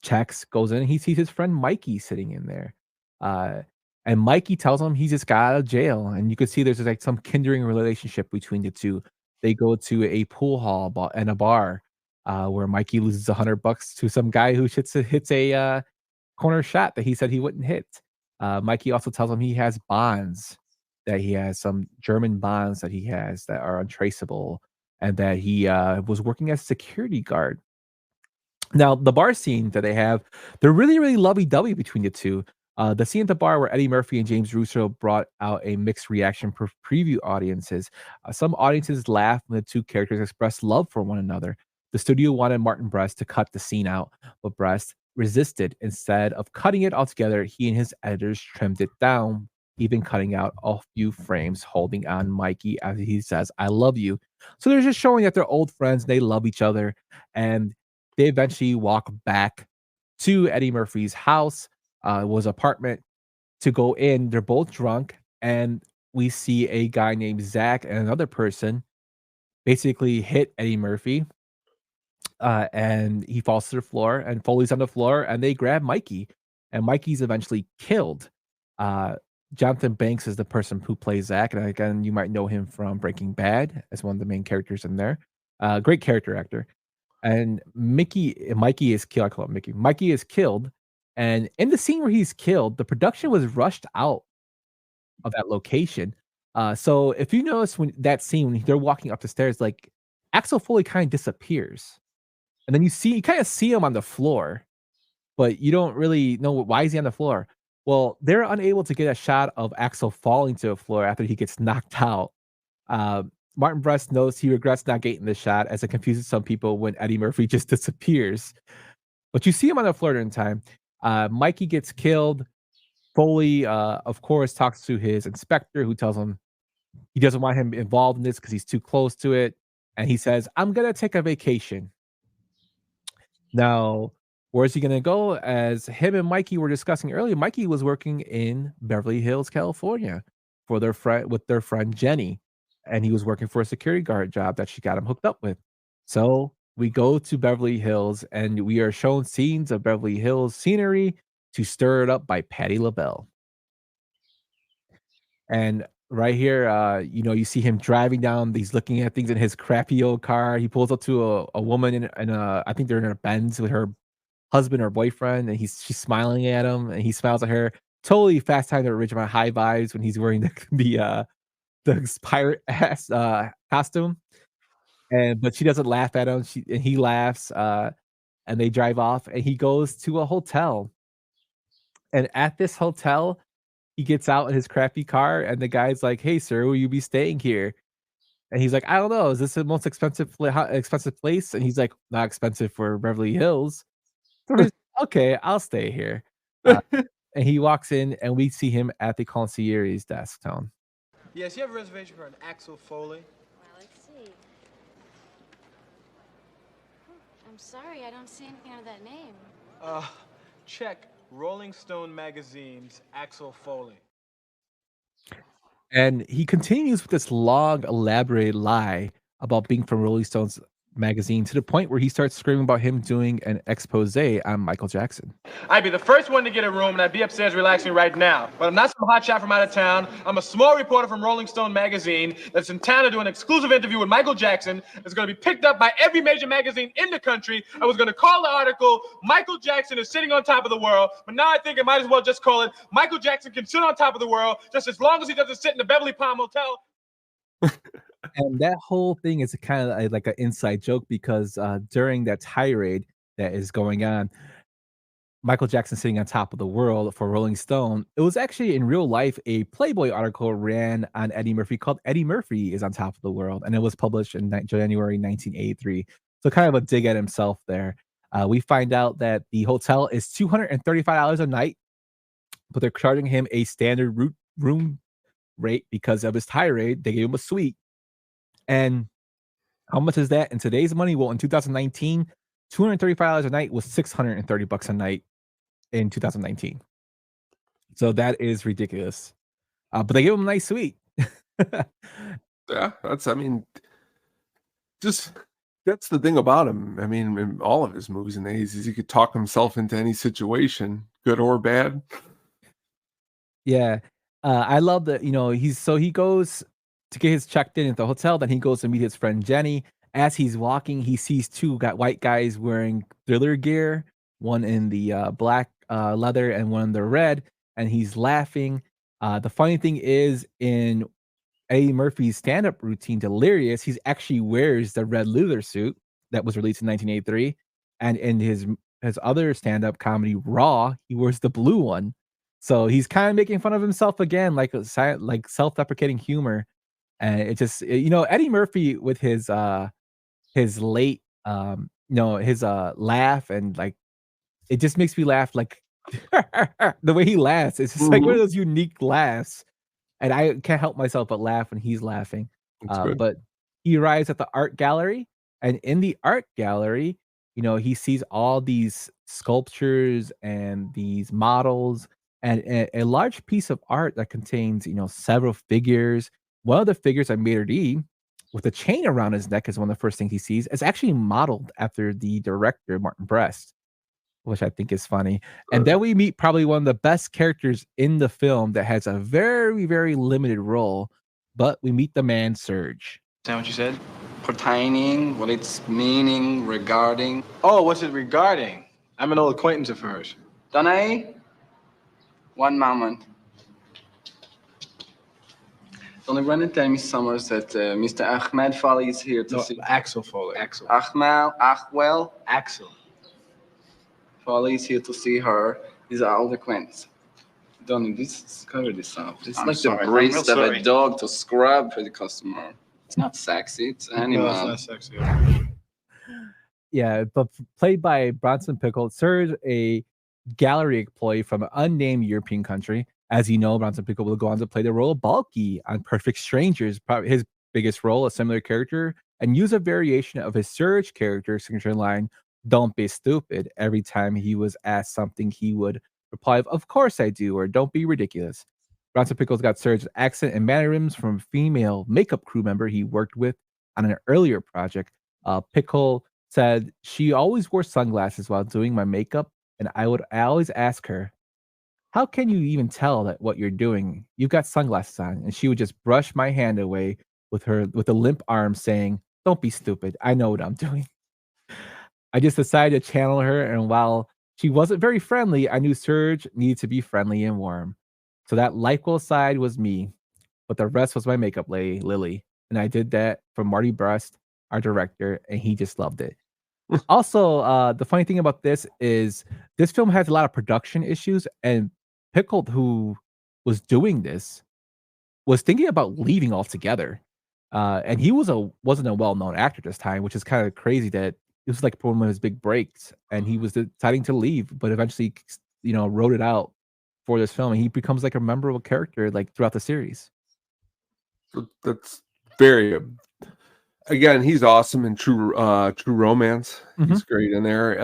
checks, goes in, and he sees his friend Mikey sitting in there. Uh, and Mikey tells him he's just got out of jail, and you can see there's like some kindring relationship between the two. They go to a pool hall and a bar, where Mikey loses $100 to some guy who hits a corner shot that he said he wouldn't hit. Mikey also tells him he has bonds, that he has some German bonds that he has that are untraceable, and that he was working as a security guard. Now, the bar scene that they have, they're really, really lovey-dovey between the two. The scene at the bar where Eddie Murphy and James Russo brought out a mixed reaction for preview audiences. Some audiences laughed when the two characters expressed love for one another. The studio wanted Martin Brest to cut the scene out, but Brest resisted. Instead of cutting it altogether, he and his editors trimmed it down, even cutting out a few frames holding on Mikey as he says, "I love you." So they're just showing that they're old friends, they love each other, and they eventually walk back to Eddie Murphy's house, was apartment, to go in. They're both drunk, and we see a guy named Zach and another person basically hit Eddie Murphy, and he falls to the floor, and Foley's on the floor, and they grab Mikey, and Mikey's eventually killed. Jonathan Banks is the person who plays Zach, and again, you might know him from Breaking Bad as one of the main characters in there. Great character actor. And Mikey is killed. I call him Mickey. Mikey is killed, and in the scene where he's killed, the production was rushed out of that location. So if you notice when they're walking up the stairs, like Axel Foley kind of disappears, and then you kind of see him on the floor, but you don't really know why is he on the floor. Well, they're unable to get a shot of Axel falling to the floor after he gets knocked out. Martin Brest knows he regrets not getting the shot, as it confuses some people when Eddie Murphy just disappears. But you see him on the floor during time. Mikey gets killed. Foley, of course, talks to his inspector, who tells him he doesn't want him involved in this because he's too close to it. And he says, "I'm going to take a vacation." Now, where's he going to go? As him and Mikey were discussing earlier, Mikey was working in Beverly Hills, California with their friend Jenny. And he was working for a security guard job that she got him hooked up with. So we go to Beverly Hills, and we are shown scenes of Beverly Hills scenery to stir it up by Patti LaBelle. And right here, you see him driving down. He's looking at things in his crappy old car. He pulls up to a woman in I think they're in a Benz with her husband or boyfriend, and she's smiling at him, and he smiles at her. Totally Fast Time at Ridgemont High vibes when he's wearing the pirate ass costume, but she doesn't laugh at him. He laughs, and they drive off, and he goes to a hotel. And at this hotel, he gets out in his crappy car, and the guy's like, "Hey, sir, will you be staying here?" And he's like, "I don't know. Is this the most expensive place?" And he's like, "Not expensive for Beverly Hills." So he's, "Okay, I'll stay here." And he walks in, and we see him at the concierge's desk. Tone. Yes, you have a reservation for an Axel Foley? Well, let's see. I'm sorry, I don't see anything under that name. Check Rolling Stone magazine's Axel Foley. And he continues with this long, elaborate lie about being from Rolling Stone's magazine to the point where he starts screaming about him doing an expose on Michael Jackson. I'd be the first one to get a room, and I'd be upstairs relaxing right now. But I'm not some hotshot from out of town. I'm a small reporter from Rolling Stone magazine that's in town to do an exclusive interview with Michael Jackson. It's going to be picked up by every major magazine in the country. I was going to call the article, Michael Jackson is sitting on top of the world. But now I think I might as well just call it, Michael Jackson can sit on top of the world just as long as he doesn't sit in the Beverly Palm Hotel. And that whole thing is kind of like an inside joke because during that tirade that is going on, Michael Jackson sitting on top of the world for Rolling Stone, it was actually in real life a Playboy article ran on Eddie Murphy called Eddie Murphy is on top of the world, and it was published in January 1983. So kind of a dig at himself there. We find out that the hotel is $235 a night, but they're charging him a standard room rate because of his tirade. They gave him a suite. And how much is that in today's money? Well, in 2019, $235 a night was $630 a night in 2019. So that is ridiculous. But they give him a nice suite. Yeah, that's that's the thing about him. I mean, in all of his movies in the 80s, he could talk himself into any situation, good or bad. Yeah. I love that, he goes to get his checked in at the hotel. Then he goes to meet his friend Jenny. As he's walking, he sees two white guys wearing Thriller gear, one in the black leather and one in the red, and he's laughing. The funny thing is, in Eddie Murphy's stand-up routine, Delirious, he actually wears the red leather suit that was released in 1983, and in his other stand-up comedy, Raw, he wears the blue one. So he's kind of making fun of himself again, like self-deprecating humor. And it just, Eddie Murphy with his late, his laugh, and like, it just makes me laugh. Like the way he laughs, it's just like one of those unique laughs. And I can't help myself but laugh when he's laughing. But he arrives at the art gallery, and in the art gallery, he sees all these sculptures and these models and a large piece of art that contains, several figures. One of the figures I made D with a chain around his neck is one of the first things he sees. It's actually modeled after the director, Martin Brest, which I think is funny. And then we meet probably one of the best characters in the film that has a very, very limited role, but we meet the man Serge. Is that what you said? Pertaining, what it's meaning, regarding. Oh, what's it regarding? I'm an old acquaintance of hers. Danae, one moment. Don't run and tell me, Summers, that Mr. Ahmed Foley is here to see... Axel Foley. Axel. Axel. Foley is here to see her. He's an old acquaintance. Donnie, this cover this up. It's like the breast of a dog to scrub for the customer. It's not sexy. It's animal. No, it's not sexy. Yeah, but played by Bronson Pickle, Serge, a gallery employee from an unnamed European country. As you know, Bronson Pickle will go on to play the role of Balky on Perfect Strangers, probably his biggest role, a similar character, and use a variation of his Serge character signature line, "Don't be stupid." Every time he was asked something, he would reply, "Of course I do," or "Don't be ridiculous." Bronson Pickles got Serge's accent and mannerisms from a female makeup crew member he worked with on an earlier project. Pickle said, "She always wore sunglasses while doing my makeup, and I always ask her, 'How can you even tell that what you're doing? You've got sunglasses on.' And she would just brush my hand away with a limp arm, saying, 'Don't be stupid. I know what I'm doing.'" I just decided to channel her, and while she wasn't very friendly, I knew Serge needed to be friendly and warm. So that likable side was me, but the rest was my makeup lady, Lily. And I did that for Marty Brest, our director, and he just loved it. Also, the funny thing about this is this film has a lot of production issues, and Pickled, who was doing this, was thinking about leaving altogether. And he wasn't a well-known actor this time, which is kind of crazy that it was like one of his big breaks, and he was deciding to leave, but eventually, wrote it out for this film, and he becomes like a memorable character like throughout the series. That's very. Again, he's awesome in True Romance. He's great in there.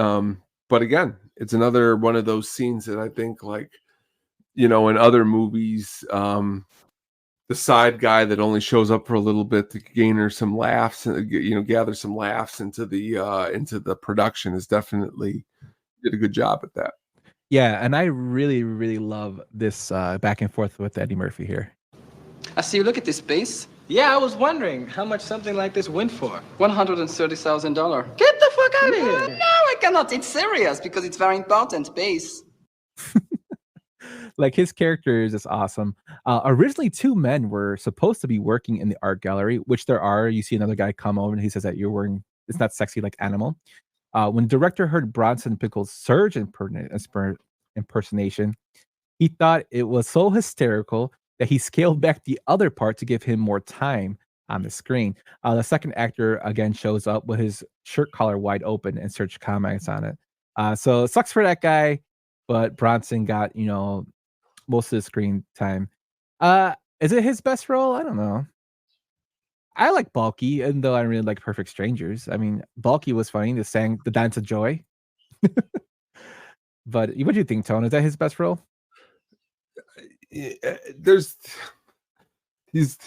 But again, it's another one of those scenes that I think, like, in other movies, the side guy that only shows up for a little bit to gain some laughs, gather some laughs into the production is definitely did a good job at that. Yeah, and I really, really love this back and forth with Eddie Murphy here. I see you look at this space. Yeah, I was wondering how much something like this went for. $130,000. Get the fuck out of here! No, I cannot. It's serious because it's very important space. Like his character is just awesome. Originally, two men were supposed to be working in the art gallery, which there are. You see another guy come over and he says that you're wearing it's not sexy like animal. When the director heard Bronson Pickles' surge impersonation, he thought it was so hysterical that he scaled back the other part to give him more time on the screen. The second actor again shows up with his shirt collar wide open and Serge comments on it. So it sucks for that guy, but Bronson got, most of the screen time. Is it his best role? I don't know. I like Balky, even though I really like Perfect Strangers. I mean, Balky was funny. They sang the Dance of Joy. But what do you think, Tone? Is that his best role? He's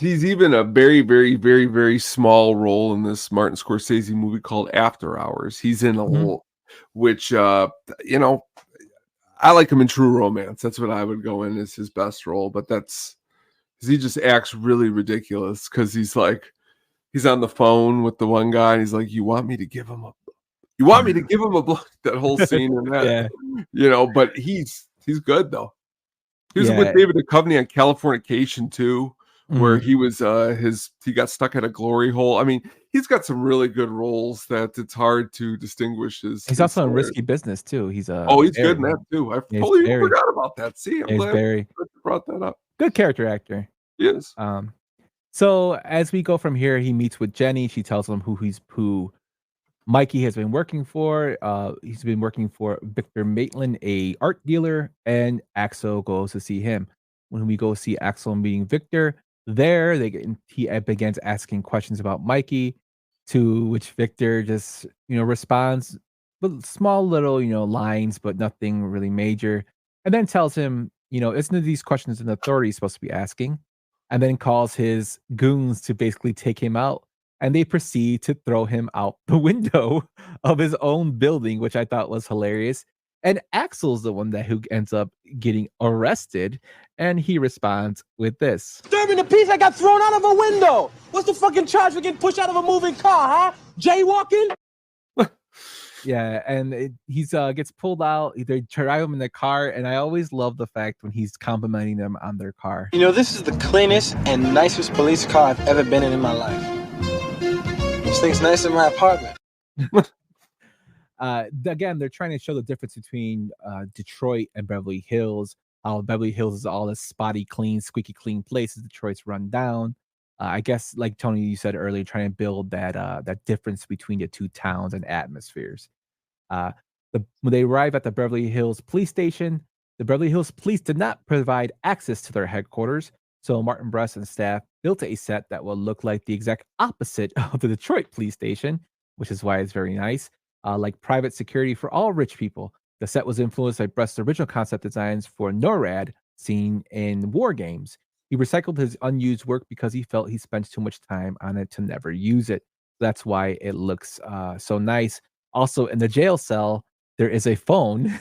even a very, very, very, very small role in this Martin Scorsese movie called After Hours. He's in a role, which I like him in True Romance. That's what I would go in as his best role. But that's because he just acts really ridiculous because he's on the phone with the one guy and he's like, you want me to give him a blow? That whole scene in that, but he's good though. He was with David Duchovny on Californication too, where he was he got stuck in a glory hole. I mean, he's got some really good roles that it's hard to distinguish He's also in Risky Business too. He's he's good in that too. I totally forgot about that. See, I'm glad you brought that up. Good character actor. Yes. So as we go from here, he meets with Jenny. She tells him who Mikey has been working for. He's been working for Victor Maitland, a art dealer, and Axel goes to see him. When we go see Axel meeting Victor, he begins asking questions about Mikey, to which Victor just responds with small little lines, but nothing really major, and then tells him isn't these questions an authority supposed to be asking, and then calls his goons to basically take him out. And they proceed to throw him out the window of his own building, which I thought was hilarious. And Axel's the one who ends up getting arrested. And he responds with this. Disturbing the peace, I got thrown out of a window. What's the fucking charge for getting pushed out of a moving car, huh? Jaywalking? Yeah, and he gets pulled out. They drive him in the car. And I always love the fact when he's complimenting them on their car. This is the cleanest and nicest police car I've ever been in my life. This thing's nice in my apartment. Again, they're trying to show the difference between Detroit and Beverly Hills. How Beverly Hills is all this spotty, clean, squeaky clean places. Detroit's run down. I guess, like Tony, you said earlier, trying to build that difference between the two towns and atmospheres. When they arrive at the Beverly Hills police station, the Beverly Hills police did not provide access to their headquarters. So Martin Brest and staff built a set that will look like the exact opposite of the Detroit police station, which is why it's very nice. Like private security for all rich people. The set was influenced by Brest's original concept designs for NORAD seen in war games. He recycled his unused work because he felt he spent too much time on it to never use it. That's why it looks so nice. Also, in the jail cell, there is a phone.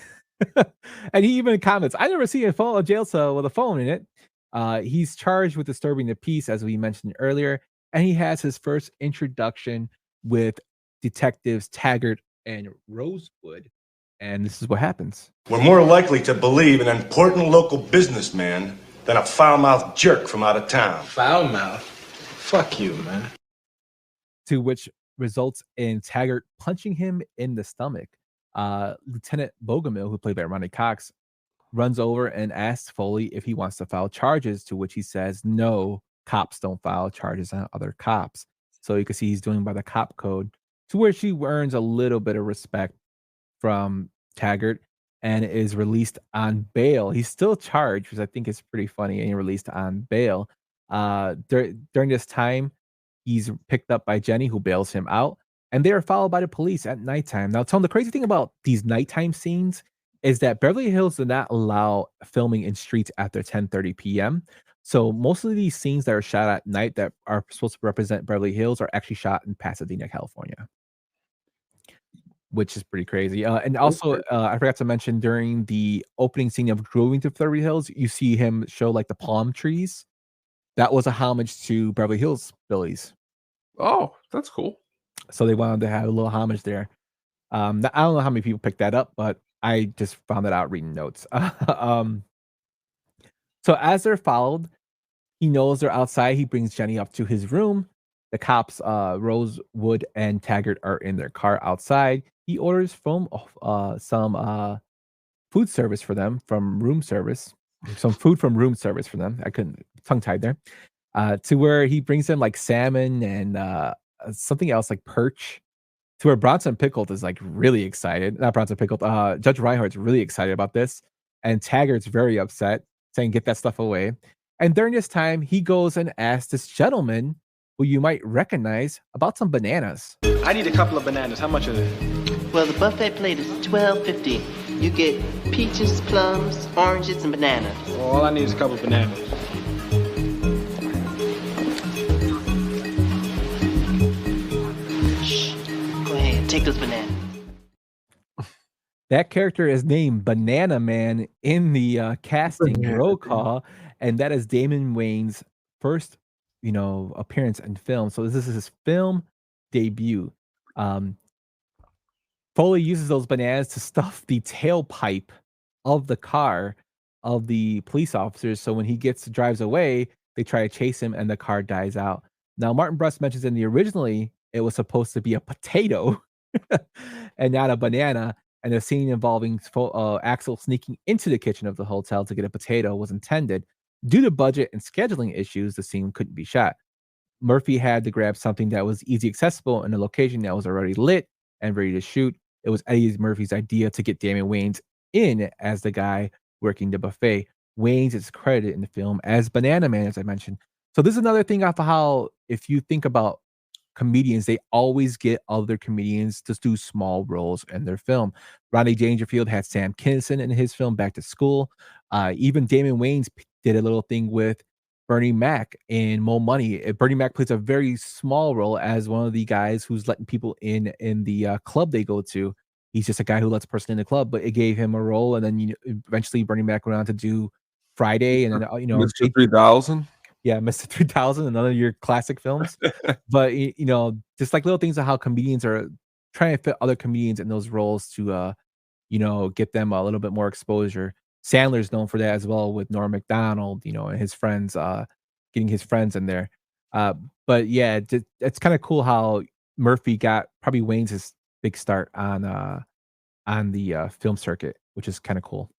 And he even comments, I never see a jail cell with a phone in it. He's charged with disturbing the peace, as we mentioned earlier, and he has his first introduction with detectives Taggart and Rosewood. And this is what happens. We're more likely to believe an important local businessman than a foul-mouthed jerk from out of town. Foul-mouthed? Fuck you, man. To which results in Taggart punching him in the stomach. Lieutenant Bogomil, who played by Ronnie Cox, runs over and asks Foley if he wants to file charges, to which he says, no, cops don't file charges on other cops. So you can see he's doing by the cop code, to where she earns a little bit of respect from Taggart and is released on bail. He's still charged, which I think is pretty funny, and released on bail. During this time, he's picked up by Jenny, who bails him out, and they are followed by the police at nighttime. Now, Tom, the crazy thing about these nighttime scenes is that Beverly Hills did not allow filming in streets after 10:30 p.m., So most of these scenes that are shot at night that are supposed to represent Beverly Hills are actually shot in Pasadena, California, which is pretty crazy. And also, I forgot to mention during the opening scene of Growing to Beverly Hills, you see him show like the palm trees. That was a homage to Beverly Hills Billies. Oh, that's cool. So they wanted to have a little homage there. I don't know how many people picked that up, but I just found that out reading notes. So as they're followed, he knows they're outside. He brings Jenny up to his room. The cops, Rosewood and Taggart, are in their car outside. He orders some food service for them from room service. Some food from room service for them. I couldn't tongue tied there. To where he brings them like salmon and something else like perch. To where Bronson Pickled is like really excited. Not Bronson Pickled. Judge Reinhardt's really excited about this, and Taggart's very upset, saying, "Get that stuff away." And during this time, he goes and asks this gentleman, who you might recognize, about some bananas. I need a couple of bananas. How much are they? Well, the buffet plate is $12.50. You get peaches, plums, oranges, and bananas. Well, all I need is a couple of bananas. Shh. Go ahead, take those bananas. That character is named Banana Man in the casting roll call, and that is Damon Wayans' first, appearance in film. So this is his film debut. Foley uses those bananas to stuff the tailpipe of the car of the police officers. So when he drives away, they try to chase him, and the car dies out. Now, Martin Brest mentions in the originally it was supposed to be a potato and not a banana. And the scene involving Axel sneaking into the kitchen of the hotel to get a potato was intended. Due to budget and scheduling issues, the scene couldn't be shot. Murphy had to grab something that was easy accessible in a location that was already lit and ready to shoot. It was Eddie Murphy's idea to get Damon Wayans in as the guy working the buffet. Wayans is credited in the film as Banana Man, as I mentioned. So this is another thing off of how, if you think about comedians, they always get other comedians to do small roles in their film. Rodney Dangerfield had Sam Kinison in his film Back to School. Even Damon Wayans did a little thing with Bernie Mac in Mo Money. Bernie Mac plays a very small role as one of the guys who's letting people in the club they go to. He's just a guy who lets a person in the club, but it gave him a role. And then eventually Bernie Mac went on to do Friday, and then Mr. 3000. Yeah, Mr. 3000, another of your classic films. But just like little things of how comedians are trying to fit other comedians in those roles to get them a little bit more exposure. Sandler's known for that as well with Norm Macdonald, and his friends, getting his friends in there. But yeah, it's kind of cool how Murphy got probably Wayne's big start on the film circuit, which is kind of cool.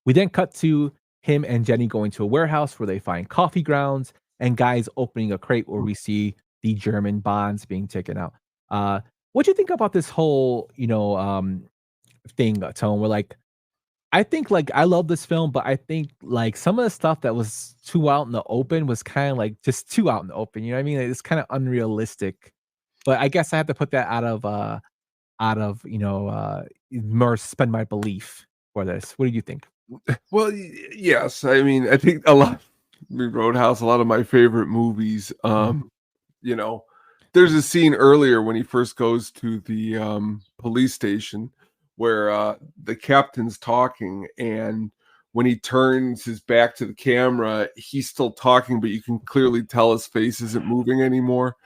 We then cut to him and Jenny going to a warehouse where they find coffee grounds and guys opening a crate where we see the German bonds being taken out. What do you think about this whole, thing, Tone? Where I think I love this film, but I think some of the stuff that was too out in the open was kind of just too out in the open. You know what I mean? It's kind of unrealistic. But I guess I have to put that out of more suspend my belief for this. What do you think? Well, yes. I mean, I think Roadhouse, a lot of my favorite movies. There's a scene earlier when he first goes to the police station where the captain's talking, and when he turns his back to the camera, he's still talking, but you can clearly tell his face isn't moving anymore.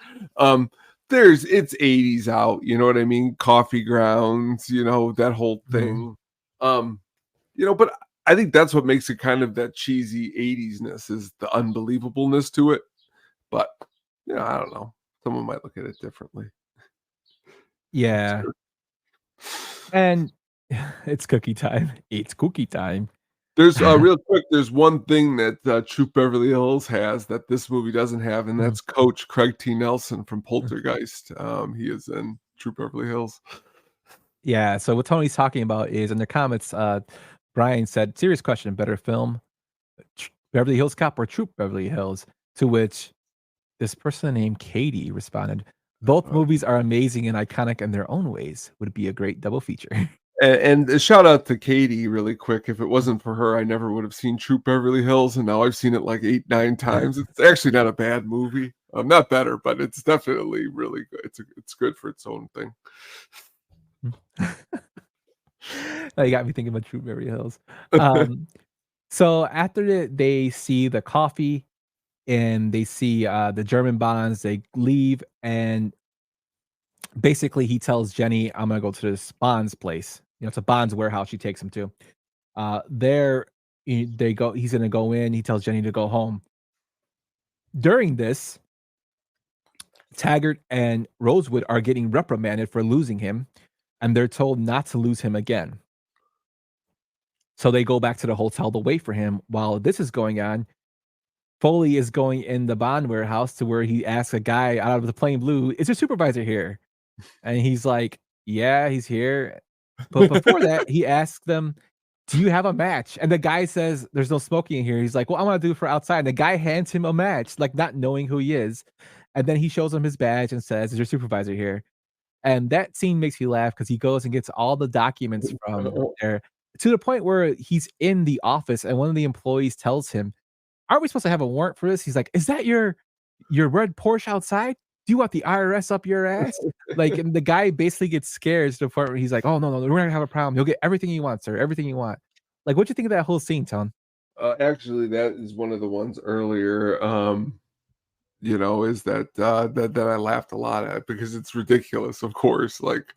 It's 80s out, you know what I mean? Coffee grounds, that whole thing. But I think that's what makes it kind of that cheesy 80s-ness, is the unbelievableness to it. But, I don't know. Someone might look at it differently. Yeah. And it's cookie time. It's cookie time. There's real quick. There's one thing that Troop Beverly Hills has that this movie doesn't have, and that's Coach Craig T. Nelson from Poltergeist. He is in Troop Beverly Hills. Yeah. So what Tony's talking about is in the comments, Brian said, "Serious question: better film, Beverly Hills Cop or Troop Beverly Hills?" To which this person named Katie responded, "Both movies are amazing and iconic in their own ways. Would be a great double feature." And a shout out to Katie really quick. If it wasn't for her, I never would have seen Troop Beverly Hills, and now I've seen it like 8-9 times. It's actually not a bad movie. Not better, but it's definitely really good. It's good for its own thing. You got me thinking about Troop Beverly Hills. So after they see the coffee and they see the German bonds, they leave, and basically he tells Jenny, I'm gonna go to this Bonds place. It's a Bonds warehouse she takes him to. There they go, he's gonna go in, he tells Jenny to go home. During this, Taggart and Rosewood are getting reprimanded for losing him, and they're told not to lose him again. So they go back to the hotel to wait for him. While this is going on, Foley is going in the bond warehouse to where he asks a guy out of the plain blue, is your supervisor here? And he's like, yeah, he's here. But before that, he asks them, do you have a match? And the guy says, there's no smoking in here. He's like, well, I'm going to do it for outside. And the guy hands him a match, like not knowing who he is. And then he shows him his badge and says, is your supervisor here? And that scene makes me laugh because he goes and gets all the documents from there to the point where he's in the office and one of the employees tells him, aren't we supposed to have a warrant for this? He's like, is that your red Porsche outside? Do you want the IRS up your ass? Like, and the guy basically gets scared to the point where he's like, oh, no, we're not gonna have a problem. He'll get everything you want, sir. Everything you want. Like, what'd you think of that whole scene, Tone? Actually, that is one of the ones earlier, is that I laughed a lot at because it's ridiculous, of course. Like,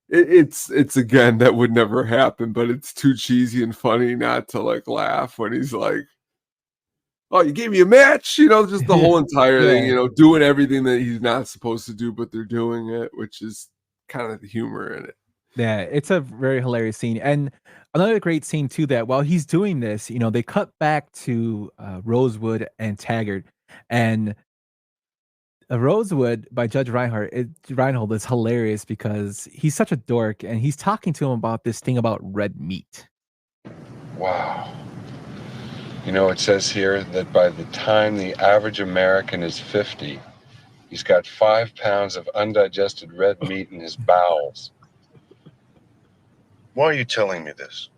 it's again, that would never happen, but it's too cheesy and funny not to like laugh when he's like, oh, you gave me a match, just the whole entire thing, doing everything that he's not supposed to do, but they're doing it, which is kind of the humor in it. Yeah, it's a very hilarious scene. And another great scene too, that while he's doing this, they cut back to Rosewood and Taggart, and Rosewood by Judge Reinhold is hilarious because he's such a dork, and he's talking to him about this thing about red meat. Wow. It says here that by the time the average American is 50, he's got 5 pounds of undigested red meat in his bowels. Why are you telling me this?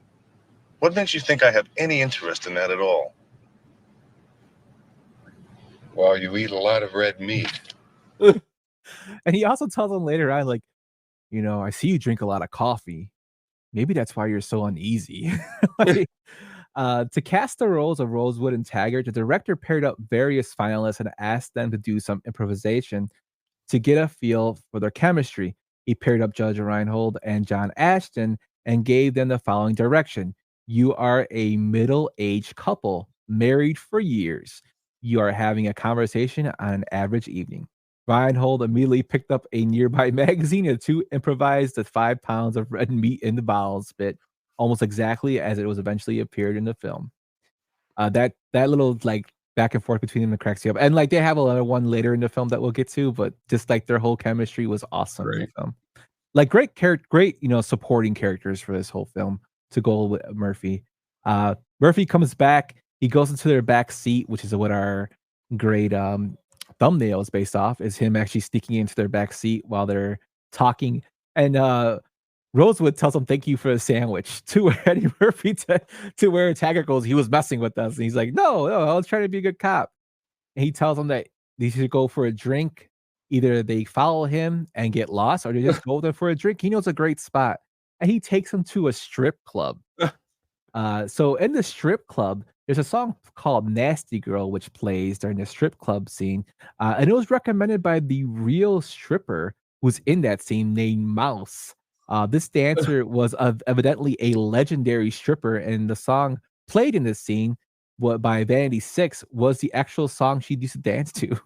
What makes you think I have any interest in that at all? Well, you eat a lot of red meat. And he also tells him later on, like, I see you drink a lot of coffee. Maybe that's why you're so uneasy. Like, to cast the roles of Rosewood and Taggart, the director paired up various finalists and asked them to do some improvisation to get a feel for their chemistry. He paired up Judge Reinhold and John Ashton and gave them the following direction. You are a middle-aged couple, married for years. You are having a conversation on an average evening. Reinhold immediately picked up a nearby magazine and two improvised the 5 pounds of red meat in the bowels bit, almost exactly as it was eventually appeared in the film. That little like back and forth between them cracks you up. And like they have another one later in the film that we'll get to, but just like their whole chemistry was awesome in the film. Like great supporting characters for this whole film to go with Murphy. Murphy comes back. He goes into their back seat, which is what our great thumbnail is based off, is him actually sneaking into their back seat while they're talking. And Rosewood tells him thank you for the sandwich to where Eddie Murphy to where Taggart goes, he was messing with us. And he's like, no, I was trying to be a good cop. And he tells them that they should go for a drink. Either they follow him and get lost, or they just go there for a drink. He knows a great spot. And he takes them to a strip club. So in the strip club, there's a song called Nasty Girl, which plays during the strip club scene. And it was recommended by the real stripper who's in that scene named Mouse. This dancer was evidently a legendary stripper, and the song played in this scene by Vanity 6 was the actual song she used to dance to.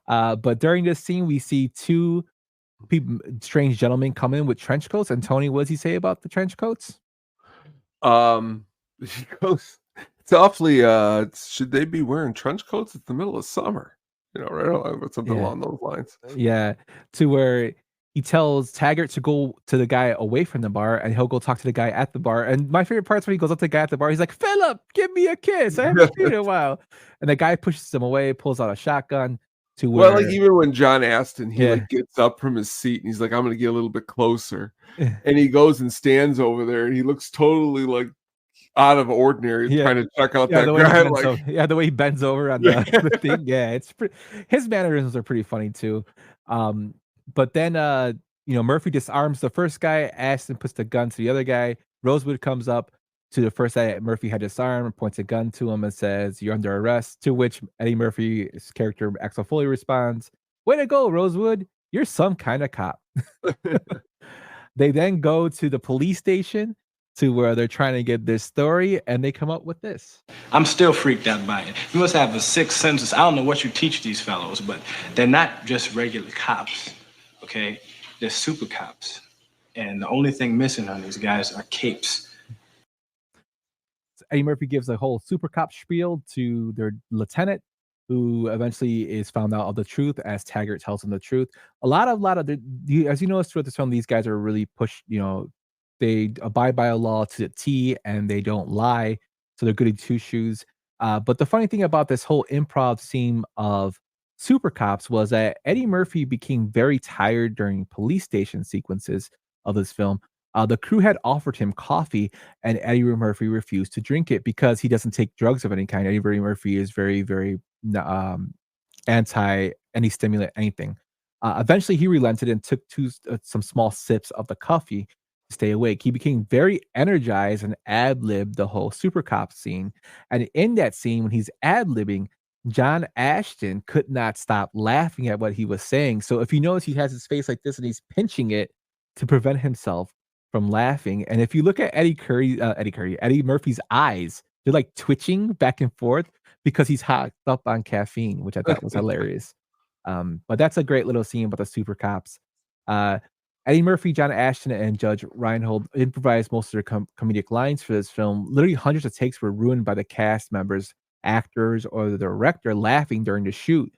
But during this scene, we see two strange gentlemen come in with trench coats. And Tony, what does he say about the trench coats? He goes, it's awfully, should they be wearing trench coats? It's the middle of summer, right? Something along those lines. Yeah, to where he tells Taggart to go to the guy away from the bar, and he'll go talk to the guy at the bar. And my favorite part is when he goes up to the guy at the bar. He's like, Philip, give me a kiss. I haven't seen you in a while. And the guy pushes him away, pulls out a shotgun to where, well, like even when John Aston, he Yeah. like gets up from his seat and he's like, I'm gonna get a little bit closer. And he goes and stands over there and he looks totally like out of ordinary trying to check out that the way guy. he bends Like, over, the way he bends over on the thing. Yeah, it's his mannerisms are pretty funny too. But then Murphy disarms the first guy, Ashton puts the gun to the other guy. Rosewood comes up to the first guy Murphy had disarmed and points a gun to him and says, "You're under arrest." To which Eddie Murphy's character Axel Foley responds, "Way to go, Rosewood. You're some kind of cop." They then go to the police station to where they're trying to get this story, and they come up with this. I'm still freaked out by it. You must have a sixth sense. I don't know what you teach these fellows, but they're not just regular cops, okay? They're super cops. And the only thing missing on these guys are capes. Eddie Murphy gives a whole super cop spiel to their lieutenant, who eventually is found out of the truth as Taggart tells him the truth. A lot of as you notice throughout this film, these guys are really pushed, they abide by a law to the T and they don't lie. So they're goody two shoes. But the funny thing about this whole improv scene of super cops was that Eddie Murphy became very tired during police station sequences of this film. The crew had offered him coffee, and Eddie Murphy refused to drink it because he doesn't take drugs of any kind. Eddie Murphy is very, very anti any stimulant, anything. Eventually, he relented and took some small sips of the coffee to stay awake. He became very energized and ad-libbed the whole super cop scene. And in that scene, when he's ad-libbing, John Ashton could not stop laughing at what he was saying. So if you notice, he has his face like this and he's pinching it to prevent himself from laughing. And if you look at Eddie Murphy's eyes, they're like twitching back and forth because he's hopped up on caffeine, which I thought was hilarious. But that's a great little scene about the super cops. Eddie Murphy, John Ashton, and Judge Reinhold improvised most of their comedic lines for this film. Literally hundreds of takes were ruined by the cast members, actors, or the director laughing during the shoot.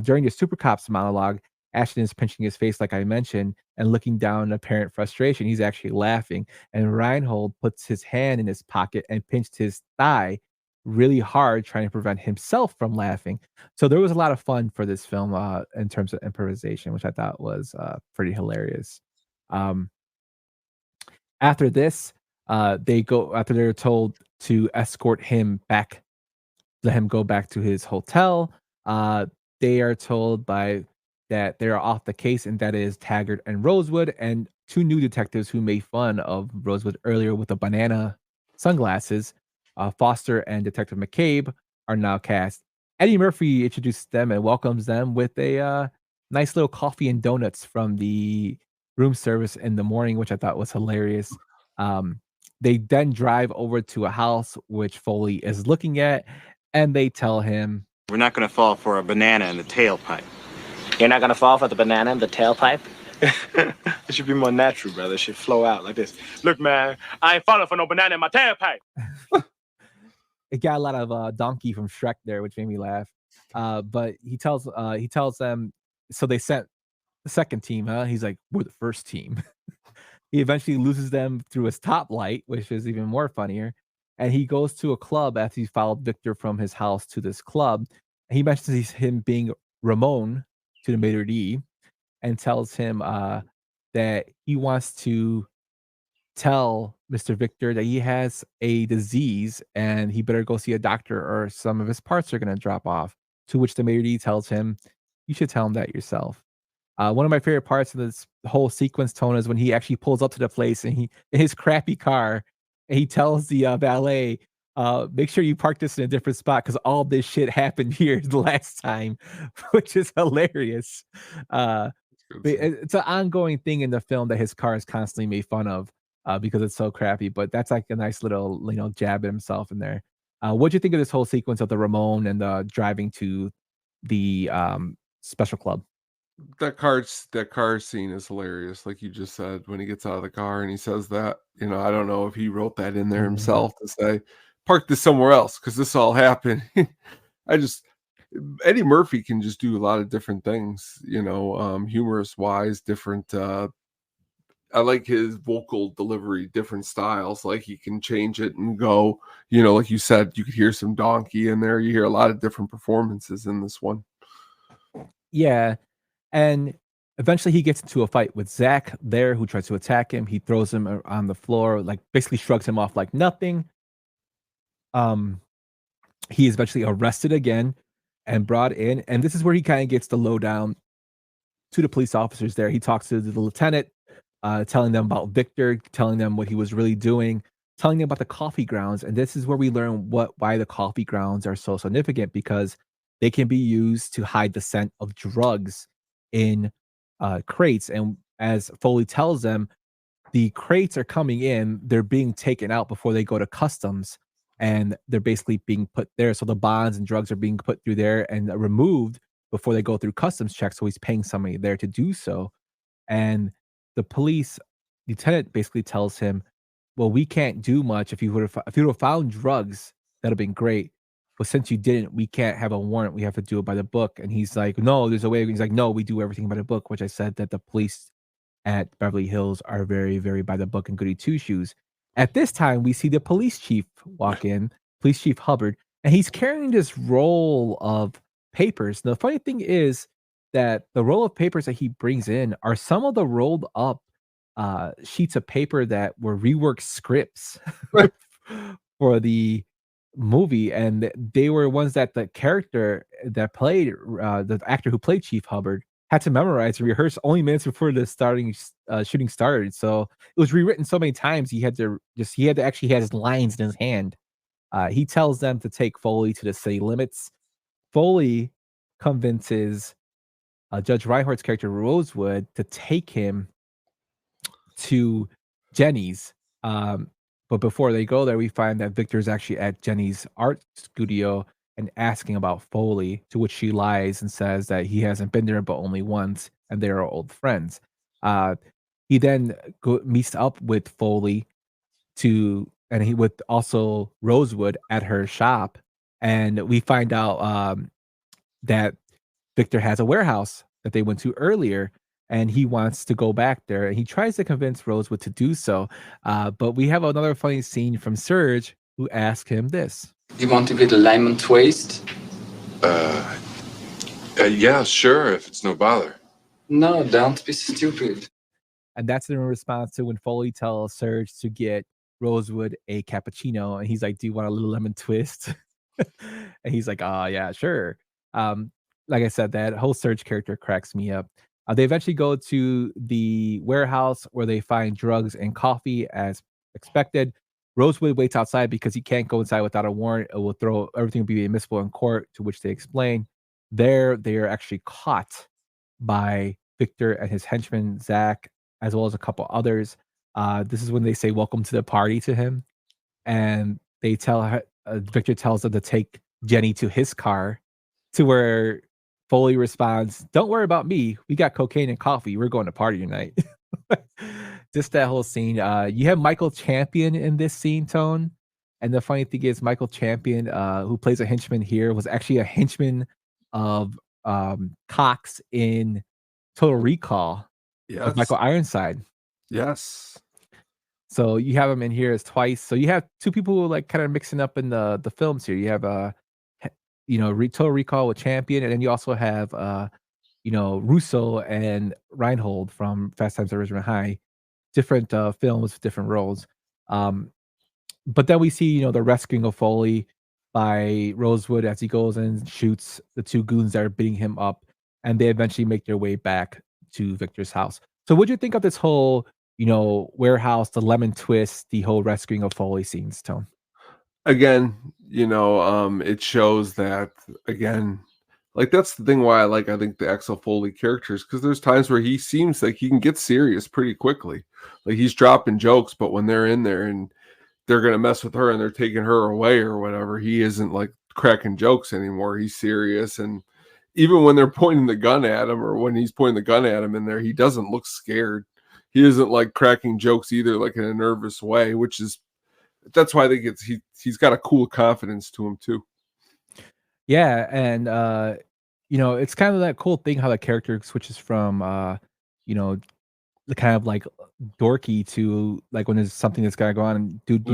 During the super cops monologue, Ashton is pinching his face, like I mentioned, and looking down in apparent frustration. He's actually laughing. And Reinhold puts his hand in his pocket and pinched his thigh really hard, trying to prevent himself from laughing. So there was a lot of fun for this film in terms of improvisation, which I thought was pretty hilarious. After this, after they're told to escort him back, let him go back to his hotel. They are told that they are off the case, and that is Taggart and Rosewood, and two new detectives who made fun of Rosewood earlier with the banana sunglasses. Foster and Detective McCabe are now cast. Eddie Murphy introduces them and welcomes them with a nice little coffee and donuts from the room service in the morning, which I thought was hilarious. They then drive over to a house which Foley is looking at, and they tell him, "We're not going to fall for a banana in the tailpipe." You're not gonna fall for the banana in the tailpipe? It should be more natural, brother. It should flow out like this. Look, man, I ain't falling for no banana in my tailpipe. It got a lot of Donkey from Shrek there, which made me laugh. But he tells them, so they sent the second team, huh? He's like, we're the first team. He eventually loses them through his top light, which is even more funnier. And he goes to a club after he followed Victor from his house to this club. He mentions him being Ramon to the maitre d' and tells him that he wants to tell Mr. Victor that he has a disease and he better go see a doctor or some of his parts are going to drop off. To which the maitre d' tells him, you should tell him that yourself. One of my favorite parts of this whole sequence, Tone, is when he actually pulls up to the place and in his crappy car, and he tells the valet, make sure you park this in a different spot because all this shit happened here the last time, which is hilarious. It's an ongoing thing in the film that his car is constantly made fun of because it's so crappy, but that's like a nice little jab at himself in there. What'd you think of this whole sequence of the Ramon and the driving to the special club? That car scene is hilarious, like you just said, when he gets out of the car and he says that. I don't know if he wrote that in there himself to say, park this somewhere else because this all happened. Eddie Murphy can just do a lot of different things, humorous wise, different. I like his vocal delivery, different styles. Like he can change it and go, like you said, you could hear some Donkey in there. You hear a lot of different performances in this one. Yeah, and eventually he gets into a fight with Zach there, who tries to attack him. He throws him on the floor, like basically shrugs him off like nothing. Um, he is eventually arrested again and brought in, and this is where he kind of gets the lowdown to the police officers there. He talks to the lieutenant, telling them about Victor, telling them what he was really doing, telling them about the coffee grounds. And this is where we learn why the coffee grounds are so significant, because they can be used to hide the scent of drugs in crates. And as Foley tells them, the crates are coming in, they're being taken out before they go to customs, and they're basically being put there. So the bonds and drugs are being put through there and removed before they go through customs checks. So he's paying somebody there to do so. And the police lieutenant basically tells him, well, we can't do much. If you would have found drugs, that'd have been great. But since you didn't, we can't have a warrant. We have to do it by the book. And he's like, no, there's a way. He's like, no, we do everything by the book, which I said that the police at Beverly Hills are very, very by the book and goody two shoes. At this time, we see the police chief walk in, Police Chief Hubbard, and he's carrying this roll of papers. The funny thing is that the roll of papers that he brings in are some of the rolled up sheets of paper that were reworked scripts for the movie, and they were ones that the character that played the actor who played Chief Hubbard had to memorize and rehearse only minutes before the shooting started. So it was rewritten so many times he had to actually have his lines in his hand. He tells them to take Foley to the city limits. Foley convinces Judge Reinhardt's character Rosewood to take him to Jenny's. But before they go there, we find that Victor is actually at Jenny's art studio and asking about Foley, to which she lies and says that he hasn't been there but only once, and they are old friends. He then meets up with Foley and he with also Rosewood at her shop, and we find out that Victor has a warehouse that they went to earlier, and he wants to go back there, and he tries to convince Rosewood to do so. But we have another funny scene from Serge, who asks him this. You want to get a lemon twist? Yeah, sure, if it's no bother. No, don't be stupid. And that's in response to when Foley tells Serge to get Rosewood a cappuccino, and he's like, do you want a little lemon twist? And he's like, oh yeah, sure. Like I said, that whole Serge character cracks me up. They eventually go to the warehouse where they find drugs and coffee as expected. Rosewood waits outside because he can't go inside without a warrant. It will throw everything will be admissible in court, to which they explain. There, they are actually caught by Victor and his henchman, Zach, as well as a couple others. This is when they say welcome to the party to him. And they tell her, Victor tells them to take Jenny to his car, to where Foley responds, don't worry about me. We got cocaine and coffee. We're going to party tonight. Just that whole scene. You have Michael Champion in this scene, Tone. And the funny thing is, Michael Champion, who plays a henchman here, was actually a henchman of Cox in Total Recall. Yes. With Michael Ironside. Yes. So you have him in here as twice. So you have two people who are like kind of mixing up in the films here. You have Total Recall with Champion, and then you also have Russo and Reinhold from Fast Times at Ridgemont High. Different films, different roles. But then we see, the rescuing of Foley by Rosewood as he goes and shoots the two goons that are beating him up, and they eventually make their way back to Victor's house. So what'd you think of this whole, warehouse, the lemon twist, the whole rescuing of Foley scenes, Tone? Again, it shows that, again, like that's the thing why I think the Axel Foley characters, because there's times where he seems like he can get serious pretty quickly. Like he's dropping jokes, but when they're in there and they're going to mess with her and they're taking her away or whatever, he isn't like cracking jokes anymore. He's serious. And even when they're pointing the gun at him, or when he's pointing the gun at him in there, he doesn't look scared. He isn't like cracking jokes either, like in a nervous way, that's why I think he's got a cool confidence to him too. Yeah, and it's kind of that cool thing how the character switches from the kind of like dorky to like when there's something that's gotta go on, and dude,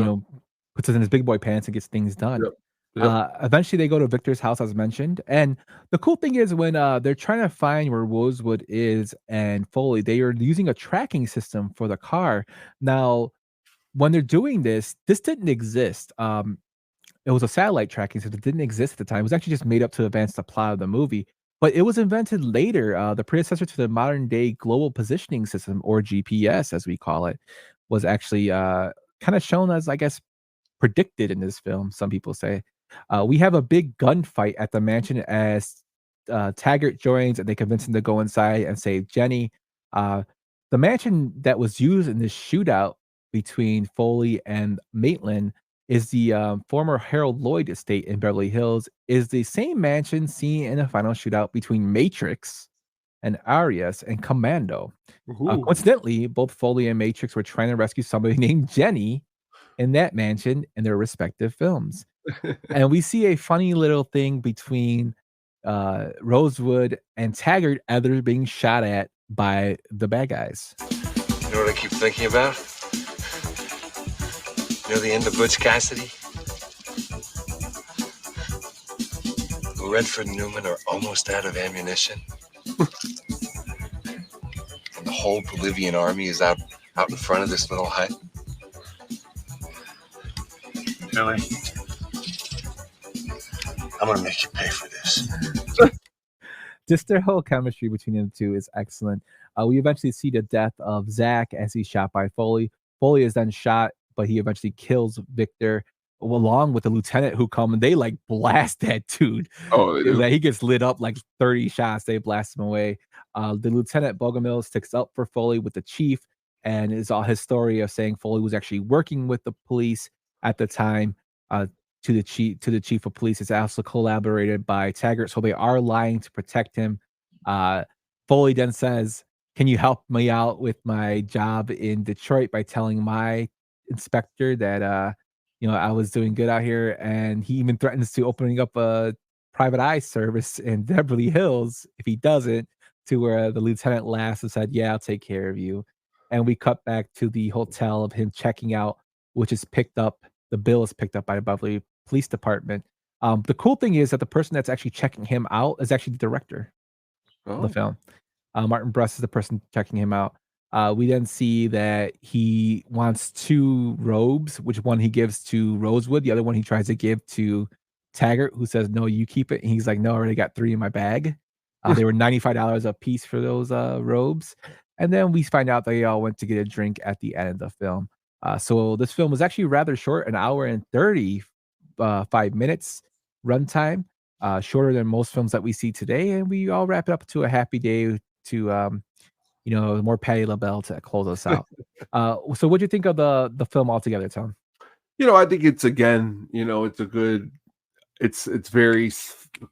puts it in his big boy pants and gets things done. Yep. Eventually, they go to Victor's house, as mentioned. And the cool thing is when they're trying to find where Rosewood is and Foley, they are using a tracking system for the car. Now, when they're doing this didn't exist. It was a satellite tracking system that didn't exist at the time. It was actually just made up to advance the plot of the movie, but it was invented later. The predecessor to the modern day global positioning system, or GPS, as we call it, was actually kind of shown as, I guess, predicted in this film. Some people say we have a big gunfight at the mansion as Taggart joins, and they convince him to go inside and save Jenny. Uh, the mansion that was used in this shootout between Foley and Maitland is the former Harold Lloyd estate in Beverly Hills, is the same mansion seen in the final shootout between Matrix and Arias and Commando. Coincidentally, both Foley and Matrix were trying to rescue somebody named Jenny in that mansion in their respective films. And we see a funny little thing between Rosewood and Taggart as they're being shot at by the bad guys. You know what I keep thinking about? You know the end of Butch Cassidy? Redford and Newman are almost out of ammunition. And the whole Bolivian army is out in front of this little hut. Billy, I'm gonna make you pay for this. Just their whole chemistry between them two is excellent. We eventually see the death of Zach as he's shot by Foley. Foley is then shot, but he eventually kills Victor along with the lieutenant who come and they like blast that dude. Oh, he gets lit up like 30 shots. They blast him away. The lieutenant Bogomil sticks up for Foley with the chief, and is all his story of saying Foley was actually working with the police at the time. To the chief of police is also collaborated by Taggart, so they are lying to protect him. Foley then says, "Can you help me out with my job in Detroit by telling my inspector that I was doing good out here?" And he even threatens to opening up a private eye service in Beverly Hills if he doesn't, to where the lieutenant laughs and said, "Yeah, I'll take care of you." And we cut back to the hotel of him checking out, which is picked up. The bill is picked up by the Beverly Police Department. The cool thing is that the person that's actually checking him out is actually the director of the film. Martin Brest is the person checking him out. We then see that he wants 2 robes, which one he gives to Rosewood, the other one he tries to give to Taggart, who says, "No, you keep it." And he's like, "No, I already got 3 in my bag." They were $95 a piece for those robes. And then we find out they all went to get a drink at the end of the film. So this film was actually rather short, 1 hour and 35 minutes runtime, shorter than most films that we see today. And we all wrap it up to a happy day to more Patti LaBelle to close us out. So what do you think of the film altogether, Tom? I think it's it's a good, it's very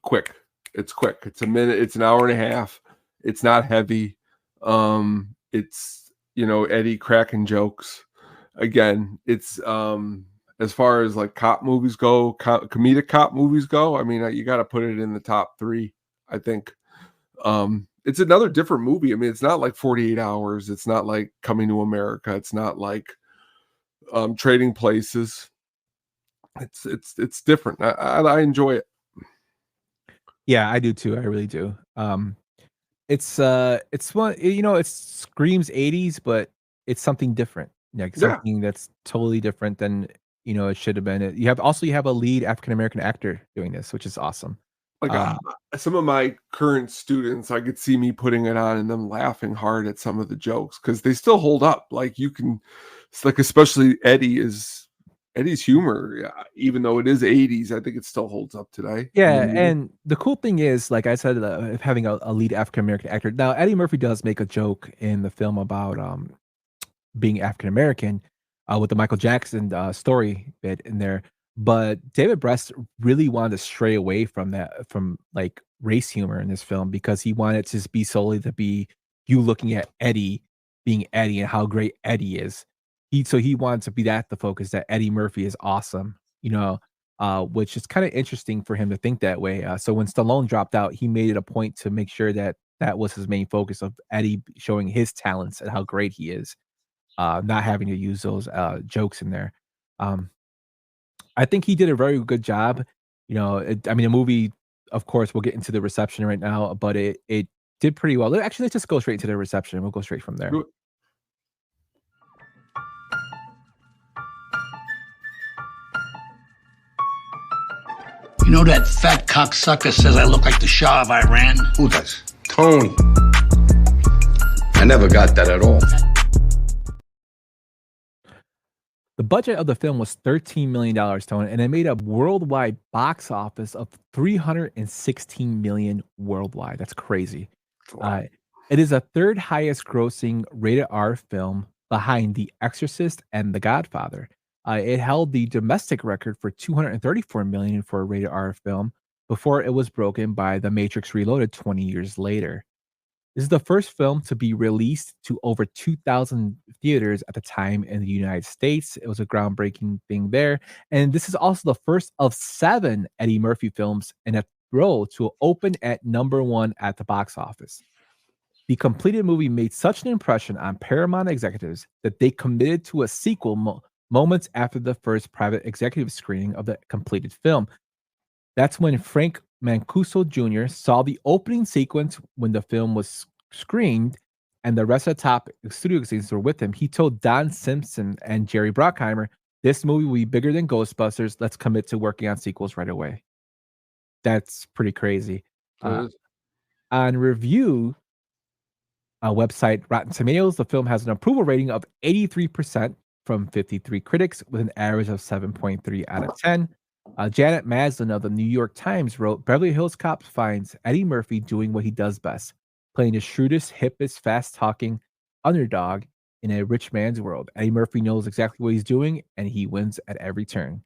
quick. It's quick. It's a minute. It's 1.5 hours. It's not heavy. It's Eddie cracking jokes. Again, it's as far as like cop movies go, comedic cop movies go. I mean, you got to put it in the top 3. I think. It's another different movie. I mean, it's not like 48 Hours. It's not like Coming to America. It's not like Trading Places. It's different. I enjoy it. Yeah, I do too. I really do. It's one, it screams 80s, but it's something different. Like something that's totally different than it should have been. You have a lead African American actor doing this, which is awesome. Like some of my current students, I could see me putting it on and them laughing hard at some of the jokes because they still hold up. Like it's like especially Eddie's humor, even though it is 80s, I think it still holds up today. Yeah, and the cool thing is, like I said, having a lead African American actor. Now, Eddie Murphy does make a joke in the film about being African American with the Michael Jackson story bit in there. But David Brest really wanted to stray away from that, from like race humor in this film, because he wanted to be solely to be you looking at Eddie being Eddie and how great Eddie is. He wanted to be the focus, that Eddie Murphy is awesome, which is kind of interesting for him to think that way. So when Stallone dropped out, he made it a point to make sure that was his main focus, of Eddie showing his talents and how great he is, not having to use those jokes in there. I think he did a very good job I mean, the movie, of course, we'll get into the reception right now, but it did pretty well. Actually, let's just go straight into the reception. We'll go straight from there. You know that fat cocksucker says I look like the Shah of Iran? Who does? Tony. I never got that at all. The budget of the film was $13 million, Tony, and it made a worldwide box office of $316 million worldwide. That's crazy. It is the third highest grossing rated R film behind The Exorcist and The Godfather. It held the domestic record for $234 million for a rated R film before it was broken by The Matrix Reloaded 20 years later. This is the first film to be released to over 2,000 theaters at the time in the United States. It was a groundbreaking thing there. And this is also the first of 7 Eddie Murphy films in a row to open at #1 at the box office. The completed movie made such an impression on Paramount executives that they committed to a sequel moments after the first private executive screening of the completed film. That's when Frank Mancuso Jr. saw the opening sequence when the film was screened, and the rest of the top studio executives were with him. He told Don Simpson and Jerry Bruckheimer, "This movie will be bigger than Ghostbusters. Let's commit to working on sequels right away." That's pretty crazy. On review website Rotten Tomatoes, the film has an approval rating of 83% from 53 critics with an average of 7.3 out of 10. Janet Maslin of the New York Times wrote, "Beverly Hills Cop finds Eddie Murphy doing what he does best, playing the shrewdest, hippest, fast-talking underdog in a rich man's world. Eddie Murphy knows exactly what he's doing, and he wins at every turn."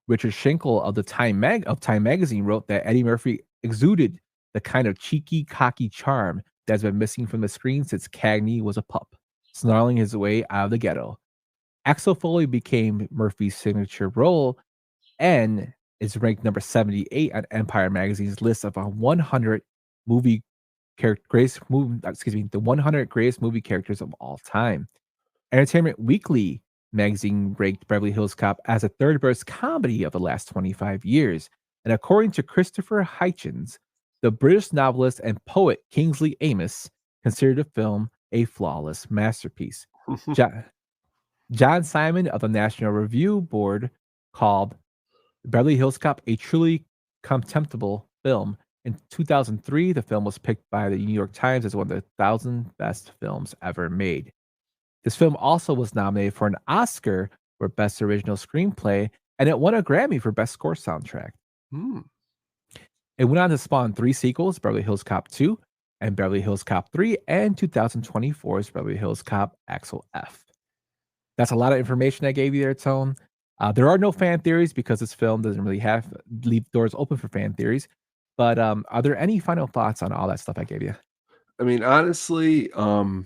Richard Schenkel of the Time Magazine wrote that Eddie Murphy exuded the kind of cheeky, cocky charm that's been missing from the screen since Cagney was a pup, snarling his way out of the ghetto. Axel Foley became Murphy's signature role and is ranked number 78 on Empire Magazine's list of 100 the 100 greatest movie characters of all time. Entertainment Weekly magazine ranked Beverly Hills Cop as a third best comedy of the last 25 years. And according to Christopher Hitchens, the British novelist and poet Kingsley Amis considered the film a flawless masterpiece. John Simon of the National Review Board called Beverly Hills Cop a truly contemptible film. In 2003, the film was picked by the New York Times as one of the 1,000 best films ever made. This film also was nominated for an Oscar for Best Original Screenplay, and it won a Grammy for Best Score Soundtrack. It went on to spawn 3 sequels, Beverly Hills Cop 2 and Beverly Hills Cop 3, and 2024's Beverly Hills Cop Axel F. That's a lot of information I gave you there, Tone. There are no fan theories because this film doesn't really leave doors open for fan theories. But are there any final thoughts on all that stuff I gave you? I mean, honestly, a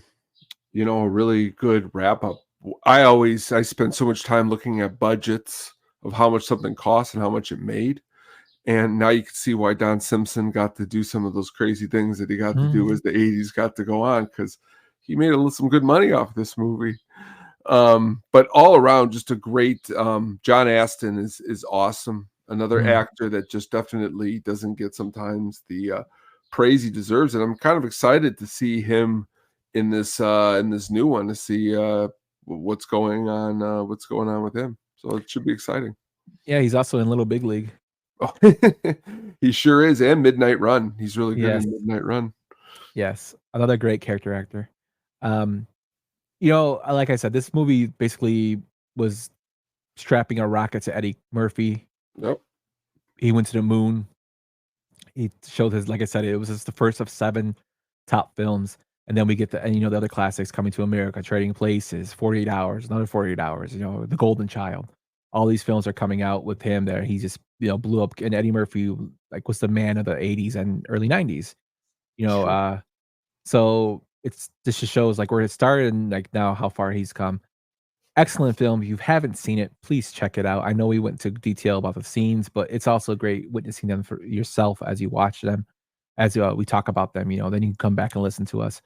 really good wrap up. I spend so much time looking at budgets of how much something costs and how much it made. And now you can see why Don Simpson got to do some of those crazy things that he got to do as the 80s got to go on, because he made some good money off this movie. But all around, just a great John Astin is awesome. Another actor that just definitely doesn't get sometimes the praise he deserves. And I'm kind of excited to see him in this new one, to see what's going on with him. So it should be exciting. Yeah, he's also in Little Big League. Oh, he sure is. And Midnight Run. He's really good in Midnight Run. Yes. Another great character actor. Like I said, this movie basically was strapping a rocket to Eddie Murphy. Yep. He went to the moon. He showed like I said, it was just the first of 7 top films. And then we get the other classics, Coming to America, Trading Places, 48 Hours, another 48 Hours, The Golden Child. All these films are coming out with him there. He just, blew up. And Eddie Murphy, was the man of the 80s and early 90s. So this just shows where it started and now how far he's come. Excellent film. If you haven't seen it, please check it out. I know we went into detail about the scenes, but it's also great witnessing them for yourself as you watch them, as we talk about them. Then you can come back and listen to us.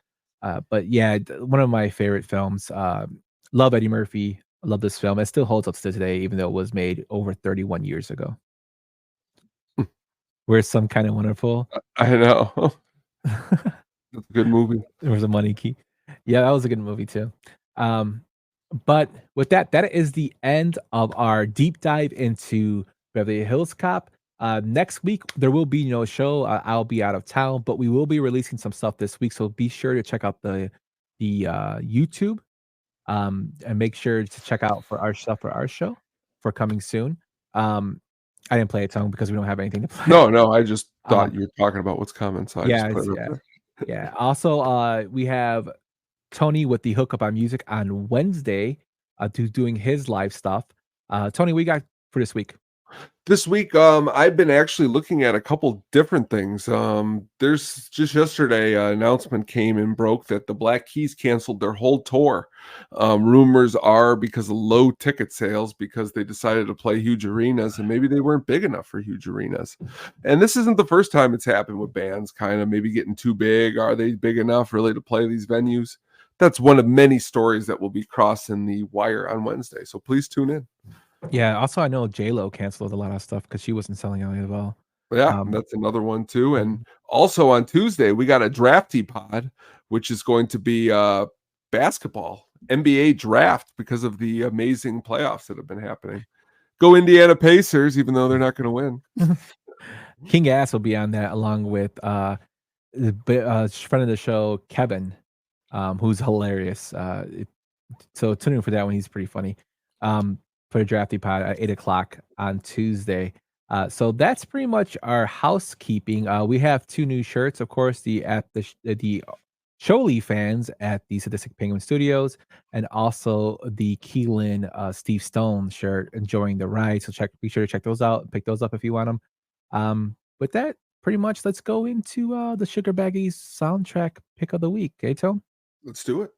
But yeah, one of my favorite films. Love Eddie Murphy. I love this film. It still holds up to today, even though it was made over 31 years ago. Where's Some Kind of Wonderful? I know. That's a good movie. There was a Money Key. Yeah, that was a good movie too. But with that is the end of our deep dive into Beverly Hills Cop. Next week there will be no show. I'll be out of town, but we will be releasing some stuff this week. So be sure to check out the YouTube, and make sure to check out for our stuff for our show for coming soon. I didn't play a tongue because we don't have anything to play. No, I just thought you were talking about what's coming, so I just put it up there. Yeah. Also, we have Tony with the Hookup on Music on Wednesday, doing his live stuff. Tony, what you got for this week? This week, I've been actually looking at a couple different things. There's just yesterday, an announcement came and broke that the Black Keys canceled their whole tour. Rumors are because of low ticket sales, because they decided to play huge arenas and maybe they weren't big enough for huge arenas. And this isn't the first time it's happened with bands kind of maybe getting too big. Are they big enough really to play these venues? That's one of many stories that will be crossing the wire on Wednesday. So please tune in. Yeah. Also, I know J-Lo canceled a lot of stuff because she wasn't selling out as well. Yeah, that's another one too. And also on Tuesday, we got a drafty pod, which is going to be basketball, NBA draft, because of the amazing playoffs that have been happening. Go Indiana Pacers, even though they're not going to win. King Ass will be on that along with the friend of the show, Kevin, who's hilarious. So tune in for that one. He's pretty funny. For a drafty pod at 8:00 on Tuesday. So that's pretty much our housekeeping. We have 2 new shirts, of course, the Showley fans at the Sadistic Penguin Studios, and also the Keelan Steve Stone shirt, Enjoying the Ride. So be sure to check those out, pick those up if you want them. With that, pretty much, let's go into the Sugar Baggies soundtrack pick of the week. Okay, Tom? Let's do it.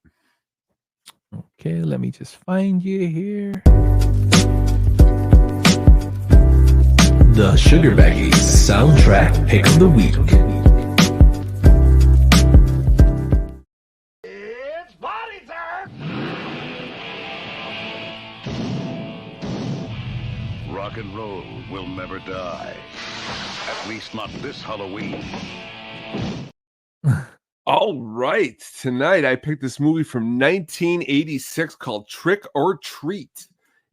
Okay, let me just find you here. The Sugar Baggies soundtrack pick of the week. It's party time! Rock and roll will never die. At least not this Halloween. All right. Tonight, I picked this movie from 1986 called Trick or Treat.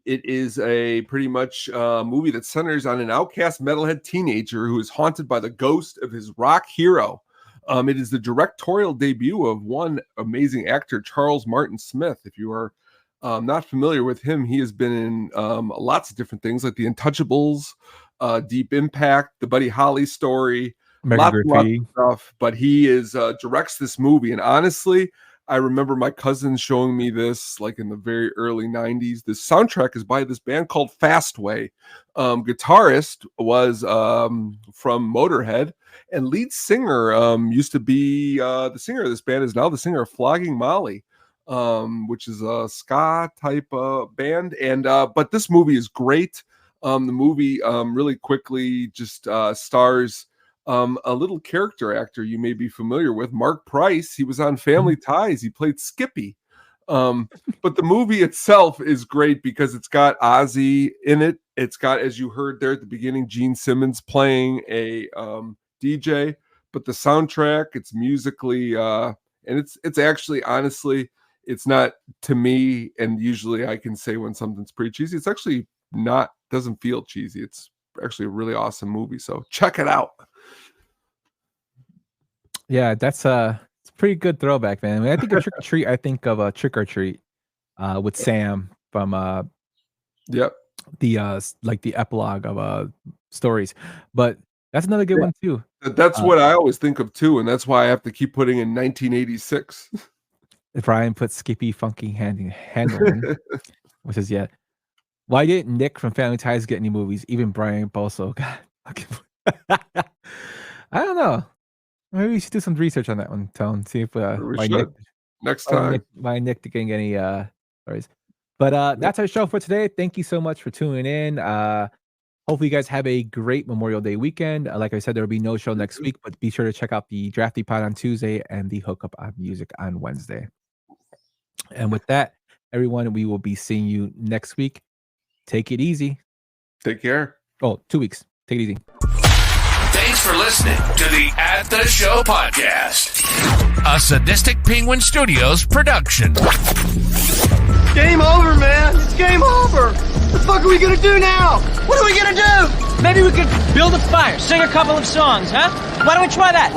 It is a pretty much movie that centers on an outcast metalhead teenager who is haunted by the ghost of his rock hero. It is the directorial debut of one amazing actor, Charles Martin Smith. If you are not familiar with him, he has been in lots of different things like The Untouchables, Deep Impact, The Buddy Holly Story, lots of stuff. But he directs this movie, and honestly, I remember my cousins showing me this like in the very early 90s. This soundtrack is by this band called Fastway. Guitarist was from Motorhead, and lead singer used to be the singer of this band is now the singer of Flogging Molly, which is a ska type band. And but this movie is great. The movie really quickly just stars a little character actor you may be familiar with, Mark Price. He was on Family Ties. He played Skippy. But the movie itself is great because it's got Ozzy in it. It's got, as you heard there at the beginning, Gene Simmons playing a DJ. But the soundtrack, it's musically, and it's actually, honestly, it's not, to me, and usually I can say when something's pretty cheesy, it's actually not, doesn't feel cheesy. It's actually a really awesome movie. So check it out. Yeah, it's a pretty good throwback, man. I mean, I think of Trick or Treat. I think of a Trick or Treat with Sam from the like the epilogue of Stories. But that's another good one too. That's what I always think of too, and that's why I have to keep putting in 1986. Brian put Skippy Funky Handling, which is why didn't Nick from Family Ties get any movies? Even Brian Boso got. I don't know. Maybe we should do some research on that one, Tone. See if next time Nick getting any stories. But that's our show for today. Thank you so much for tuning in. Hopefully you guys have a great Memorial Day weekend. Like I said, there will be no show next week, but be sure to check out the Drafty Pod on Tuesday and the Hookup on Music on Wednesday. And with that, everyone, we will be seeing you next week. Take it easy. Take care. Oh, 2 weeks. Take it easy. for listening to the At the Show podcast, a Sadistic Penguin Studios production. Game over, man. It's game over. What the fuck are we gonna do now? What are we gonna do? Maybe we could build a fire, sing a couple of songs, huh? Why don't we try that?